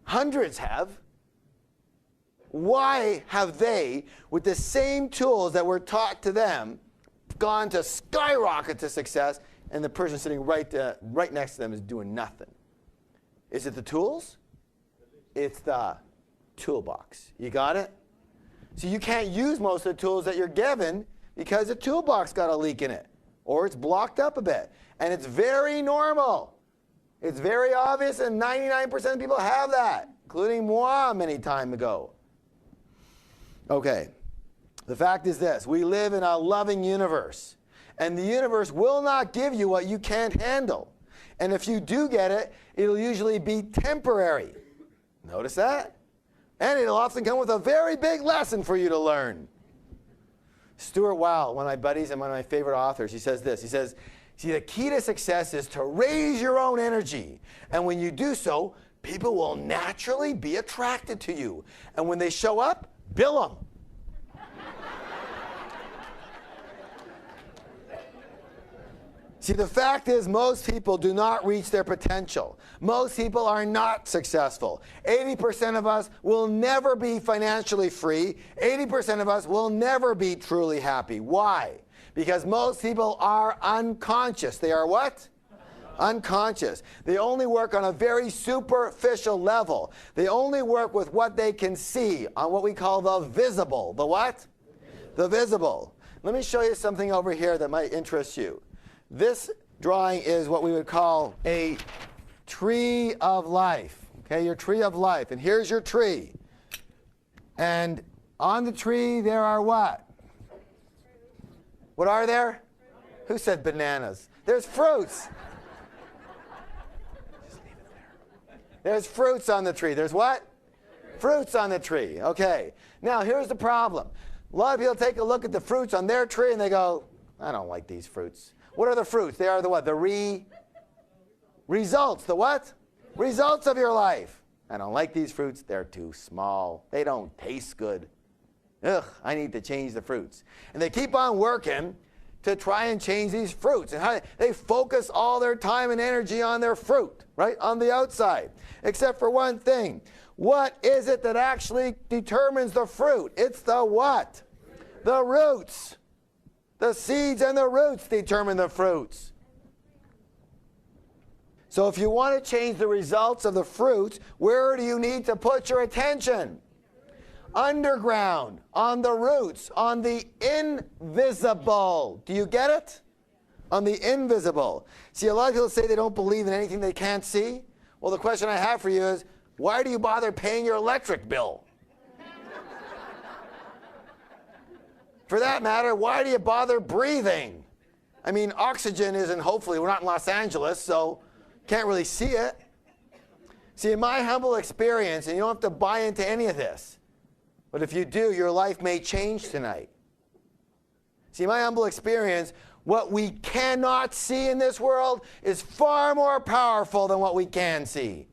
Hundreds have. Why have they, with the same tools that were taught to them, gone to skyrocket to success, and the person sitting right next to them is doing nothing? Is it the tools? It's the toolbox. You got it? So you can't use most of the tools that you're given because the toolbox got a leak in it, or it's blocked up a bit. And it's very normal. It's very obvious, and 99% of people have that, including moi many time ago. Okay, the fact is this. We live in a loving universe, and the universe will not give you what you can't handle. And if you do get it, it'll usually be temporary. Notice that? And it'll often come with a very big lesson for you to learn. Stuart Weil, one of my buddies and one of my favorite authors, he says this. He says, see, the key to success is to raise your own energy. And when you do so, people will naturally be attracted to you. And when they show up, bill them. See, the fact is most people do not reach their potential. Most people are not successful. 80% of us will never be financially free. 80% of us will never be truly happy. Why? Because most people are unconscious. They are what? Unconscious. They only work on a very superficial level. They only work with what they can see, on what we call the visible. The what? The visible. Let me show you something over here that might interest you. This drawing is what we would call a tree of life. Okay, your tree of life. And here's your tree. And on the tree there are what? What are there? Who said bananas? There's fruits. Just leave it there. There's fruits on the tree. There's what? Fruits on the tree. Okay. Now here's the problem. A lot of people take a look at the fruits on their tree and they go, I don't like these fruits. What are the fruits? They are the what? The results. The what? Results of your life. I don't like these fruits. They're too small. They don't taste good. Ugh, I need to change the fruits. And they keep on working to try and change these fruits. And they focus all their time and energy on their fruit, right? On the outside. Except for one thing. What is it that actually determines the fruit? It's the what? The roots. The seeds and the roots determine the fruits. So if you want to change the results of the fruits, where do you need to put your attention? Underground, on the roots, on the invisible. Do you get it? On the invisible. See, a lot of people say they don't believe in anything they can't see. Well, the question I have for you is, why do you bother paying your electric bill? For that matter, why do you bother breathing? I mean, oxygen isn't, hopefully, we're not in Los Angeles, so can't really see it. See, in my humble experience, and you don't have to buy into any of this, but if you do, your life may change tonight. See, in my humble experience, what we cannot see in this world is far more powerful than what we can see.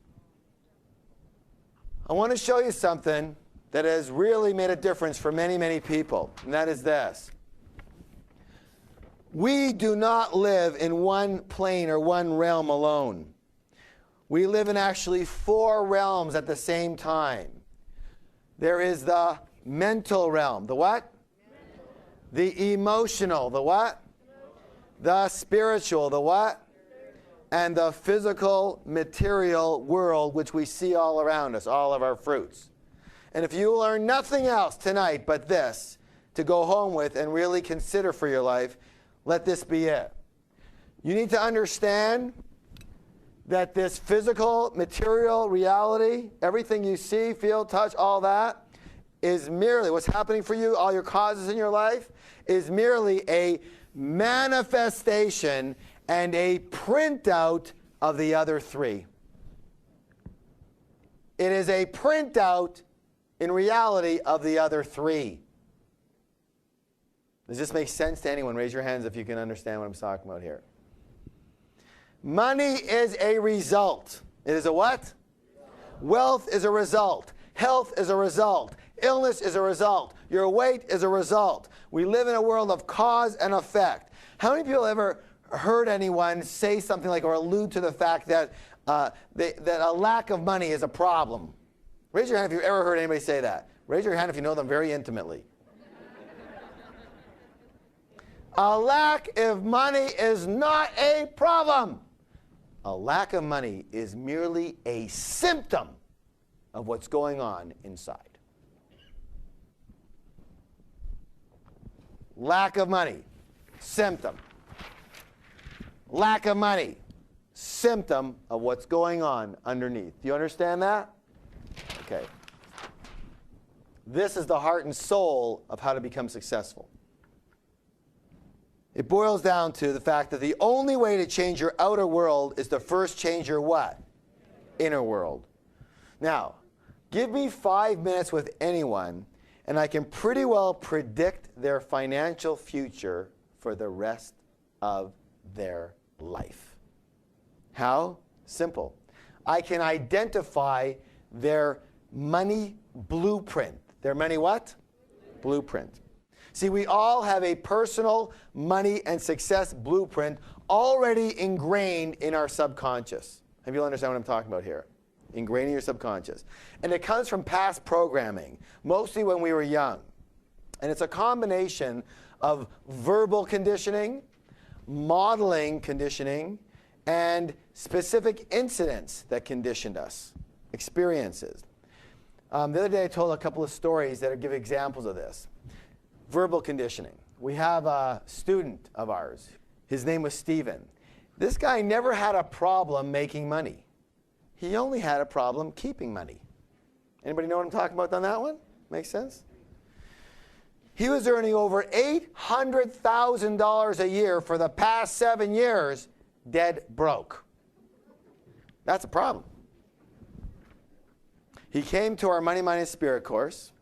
I want to show you something that has really made a difference for many, many people, and that is this. We do not live in one plane or one realm alone. We live in actually 4 realms at the same time. There is the mental realm. The what? Mental. The emotional. The what? The spiritual. The what? And the physical, material world, which we see all around us, all of our fruits. And if you learn nothing else tonight but this to go home with and really consider for your life, let this be it. You need to understand that this physical, material reality, everything you see, feel, touch, all that, is merely, what's happening for you, all your causes in your life, is merely a manifestation and a printout of the other 3. It is a printout in reality of the other 3. Does this make sense to anyone? Raise your hands if you can understand what I'm talking about here. Money is a result. It is a what? Wealth is a result. Health is a result. Illness is a result. Your weight is a result. We live in a world of cause and effect. How many people ever heard anyone say something like or allude to the fact that that a lack of money is a problem? Raise your hand if you've ever heard anybody say that. Raise your hand if you know them very intimately. A lack of money is not a problem. A lack of money is merely a symptom of what's going on inside. Lack of money, symptom. Lack of money, symptom of what's going on underneath. Do you understand that? Okay. This is the heart and soul of how to become successful. It boils down to the fact that the only way to change your outer world is to first change your what? Inner world. Now, give me 5 minutes with anyone, and I can pretty well predict their financial future for the rest of their life. How? Simple. I can identify their money blueprint. Their money what? Blueprint. See, we all have a personal money and success blueprint already ingrained in our subconscious. Have you understand what I'm talking about here? Ingrained in your subconscious. And it comes from past programming, mostly when we were young. And it's a combination of verbal conditioning, modeling conditioning, and specific incidents that conditioned us, experiences. The other day I told a couple of stories that give examples of this. Verbal conditioning. We have a student of ours. His name was Stephen. This guy never had a problem making money. He only had a problem keeping money. Anybody know what I'm talking about on that one? Makes sense? He was earning over $800,000 a year for the past 7 years, dead broke. That's a problem. He came to our Money, Mind, and Spirit course.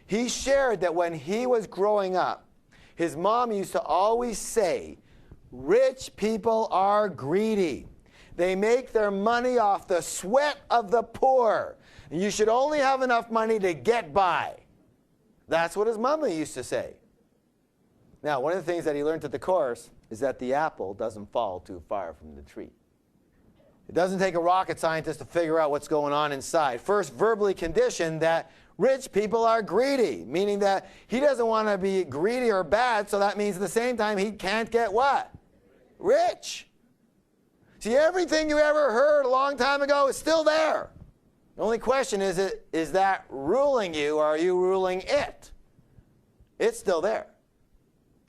He shared that when he was growing up, his mom used to always say, rich people are greedy. They make their money off the sweat of the poor. And you should only have enough money to get by. That's what his mama used to say. Now, one of the things that he learned at the course is that the apple doesn't fall too far from the tree. It doesn't take a rocket scientist to figure out what's going on inside. First, verbally conditioned that rich people are greedy, meaning that he doesn't want to be greedy or bad, so that means at the same time he can't get what? Rich. See, everything you ever heard a long time ago is still there. The only question is that ruling you, or are you ruling it? It's still there.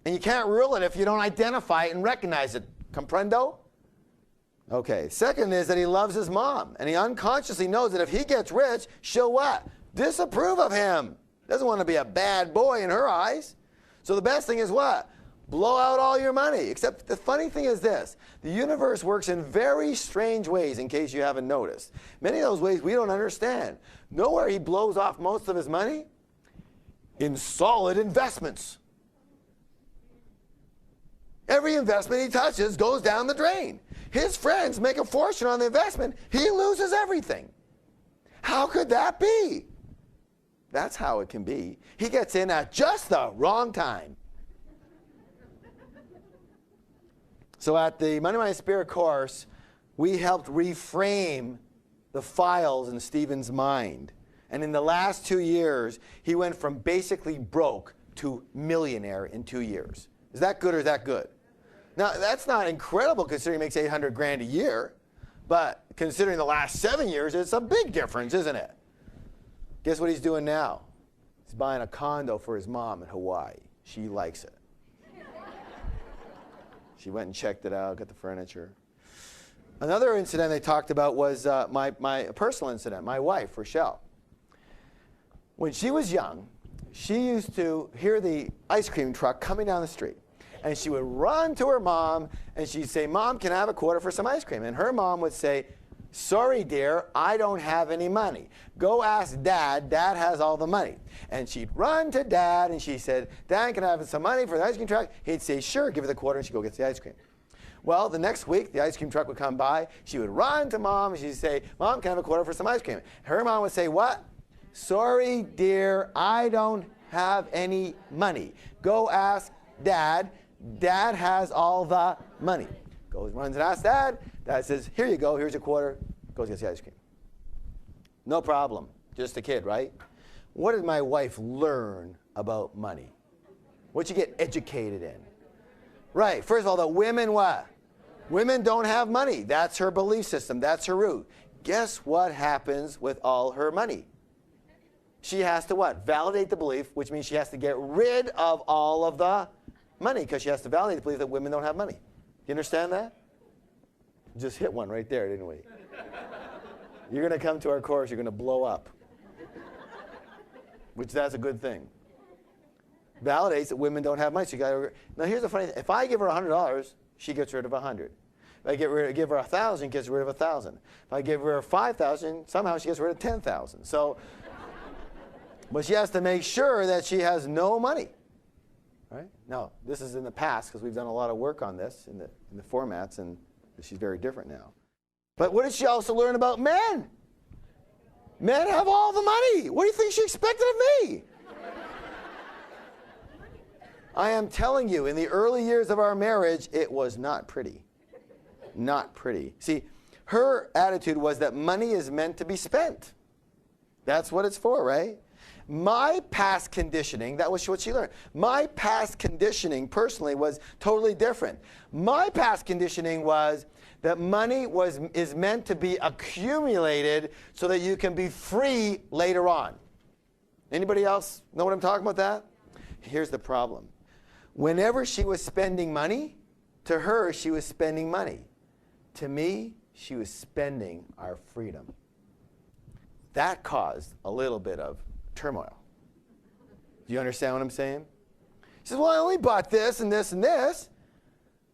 And you can't rule it if you don't identify it and recognize it. Comprendo? Okay. Second is that he loves his mom. And he unconsciously knows that if he gets rich, she'll what? Disapprove of him. Doesn't want to be a bad boy in her eyes. So the best thing is what? Blow out all your money. Except the funny thing is this. The universe works in very strange ways, in case you haven't noticed. Many of those ways we don't understand. Know where he blows off most of his money? In solid investments. Every investment he touches goes down the drain. His friends make a fortune on the investment. He loses everything. How could that be? That's how it can be. He gets in at just the wrong time. So at the Money, Mind, Spirit course, we helped reframe the files in Stephen's mind. And in the last 2 years, he went from basically broke to millionaire in 2 years. Is that good or is that good? Now, that's not incredible considering he makes $800,000 a year. But considering the last 7 years, it's a big difference, isn't it? Guess what he's doing now? He's buying a condo for his mom in Hawaii. She likes it. She went and checked it out, got the furniture. Another incident they talked about was my personal incident, my wife, Rochelle. When she was young, she used to hear the ice cream truck coming down the street. And she would run to her mom, and she'd say, Mom, can I have a quarter for some ice cream? And her mom would say, sorry, dear, I don't have any money. Go ask Dad. Dad has all the money. And she'd run to Dad, and she said, Dad, can I have some money for the ice cream truck? He'd say, sure, give her the quarter, and she'd go get the ice cream. Well, the next week, the ice cream truck would come by. She would run to Mom, and she'd say, Mom, can I have a quarter for some ice cream? Her mom would say, what? Sorry, dear, I don't have any money. Go ask Dad. Dad has all the money. Goes, runs and asks Dad. Dad says, here you go, here's your quarter. Goes gets the ice cream. No problem. Just a kid, right? What did my wife learn about money? What'd you get educated in? Right, first of all, that women what? Women don't have money. That's her belief system. That's her root. Guess what happens with all her money? She has to what? Validate the belief, which means she has to get rid of all of the money because she has to validate the belief that women don't have money. You understand that? Just hit one right there, didn't we? You're going to come to our course, you're going to blow up. Which that's a good thing. Validates that women don't have money. So you got to. Now here's the funny thing. If I give her $100, she gets rid of 100. If I give her 1,000, she gets rid of 1,000. If I give her 5,000, somehow she gets rid of 10,000. So, but she has to make sure that she has no money. Right? Now, this is in the past because we've done a lot of work on this in the formats, and she's very different now. But what did she also learn about men? Men have all the money. What do you think she expected of me? I am telling you, in the early years of our marriage, it was not pretty. Not pretty. See, her attitude was that money is meant to be spent. That's what it's for, right? My past conditioning, that was what she learned. My past conditioning, personally, was totally different. My past conditioning was that money is meant to be accumulated so that you can be free later on. Anybody else know what I'm talking about that? Here's the problem. Whenever she was spending money, to her, she was spending money. To me, she was spending our freedom. That caused a little bit of turmoil. Do you understand what I'm saying? She says, well, I only bought this and this and this.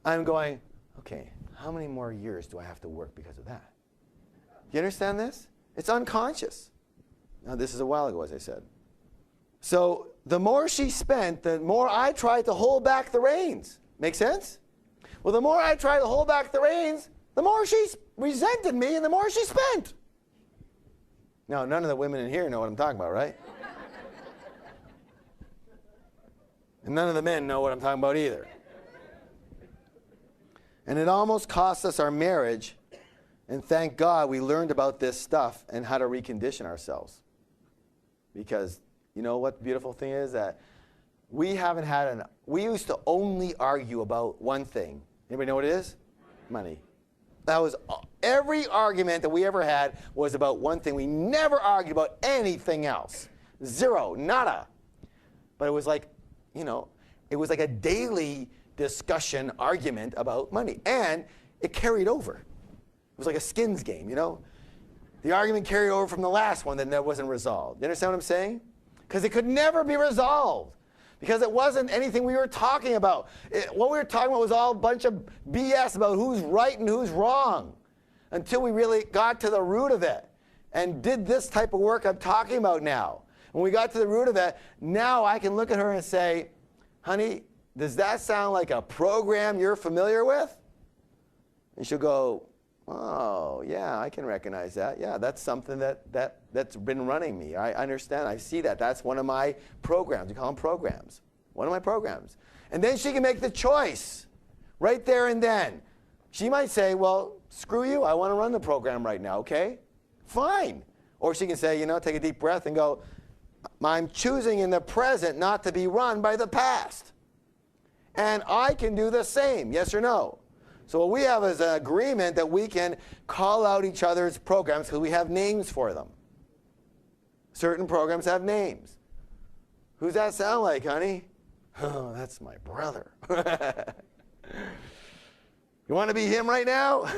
I'm going, okay, how many more years do I have to work because of that? Do you understand this? It's unconscious. Now, this is a while ago, as I said. So the more she spent, the more I tried to hold back the reins. Make sense? Well, the more I tried to hold back the reins, the more she resented me and the more she spent. Now, none of the women in here know what I'm talking about, right? And none of the men know what I'm talking about either. And it almost cost us our marriage. And thank God we learned about this stuff and how to recondition ourselves. Because you know what the beautiful thing is? That we used to only argue about one thing. Anybody know what it is? Money. That was every argument that we ever had was about one thing. We never argued about anything else. Zero, nada. But it was like, it was like a daily discussion, argument about money. And it carried over. It was like a skins game, The argument carried over from the last one that wasn't resolved. You understand what I'm saying? Because it could never be resolved. Because it wasn't anything we were talking about. What we were talking about was all a bunch of BS about who's right and who's wrong. Until we really got to the root of it. And did this type of work I'm talking about now. When we got to the root of it, now I can look at her and say, honey, does that sound like a program you're familiar with? And she'll go, oh, yeah, I can recognize that. Yeah, that's something that's been running me. I understand. I see that. That's one of my programs. We call them programs. One of my programs. And then she can make the choice right there and then. She might say, well, screw you. I want to run the program right now, okay? Fine. Or she can say, take a deep breath and go, I'm choosing in the present not to be run by the past. And I can do the same, yes or no? So what we have is an agreement that we can call out each other's programs because we have names for them. Certain programs have names. Who's that sound like, honey? Oh, that's my brother. You want to be him right now?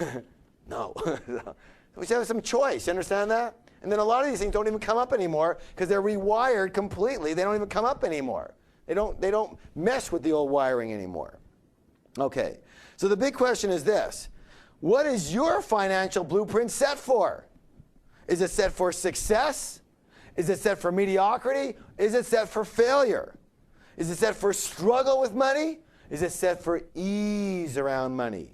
No. We have some choice. You understand that? And then a lot of these things don't even come up anymore because they're rewired completely. They don't even come up anymore. They don't mess with the old wiring anymore. Okay. So the big question is this. What is your financial blueprint set for? Is it set for success? Is it set for mediocrity? Is it set for failure? Is it set for struggle with money? Is it set for ease around money?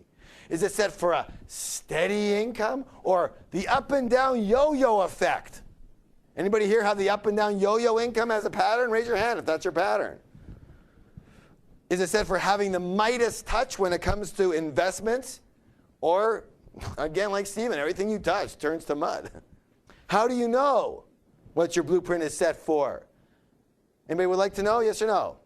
Is it set for a steady income or the up and down yo-yo effect? Anybody here have the up and down yo-yo income as a pattern? Raise your hand if that's your pattern. Is it set for having the Midas touch when it comes to investments? Or, again, like Stephen, everything you touch turns to mud. How do you know what your blueprint is set for? Anybody would like to know, yes or no?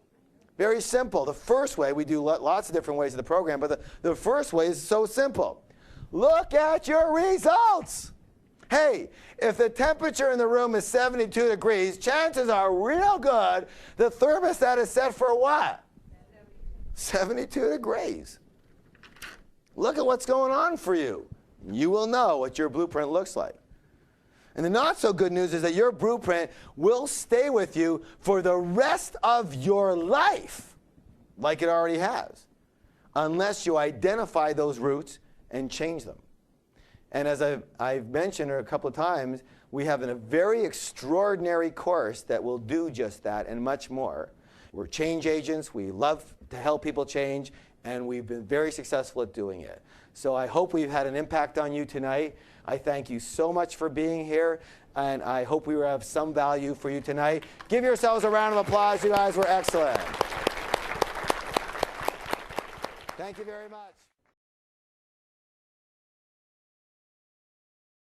Very simple. The first way, we do lots of different ways of the program, but the first way is so simple. Look at your results. Hey, if the temperature in the room is 72 degrees, chances are real good the thermostat is set for what? 72 degrees. Look at what's going on for you. You will know what your blueprint looks like. And the not so good news is that your blueprint will stay with you for the rest of your life, like it already has, unless you identify those roots and change them. And as I've mentioned a couple of times, we have a very extraordinary course that will do just that and much more. We're change agents. We love to help people change, and we've been very successful at doing it. So I hope we've had an impact on you tonight. I thank you so much for being here, and I hope we have some value for you tonight. Give yourselves a round of applause. You guys were excellent. Thank you very much.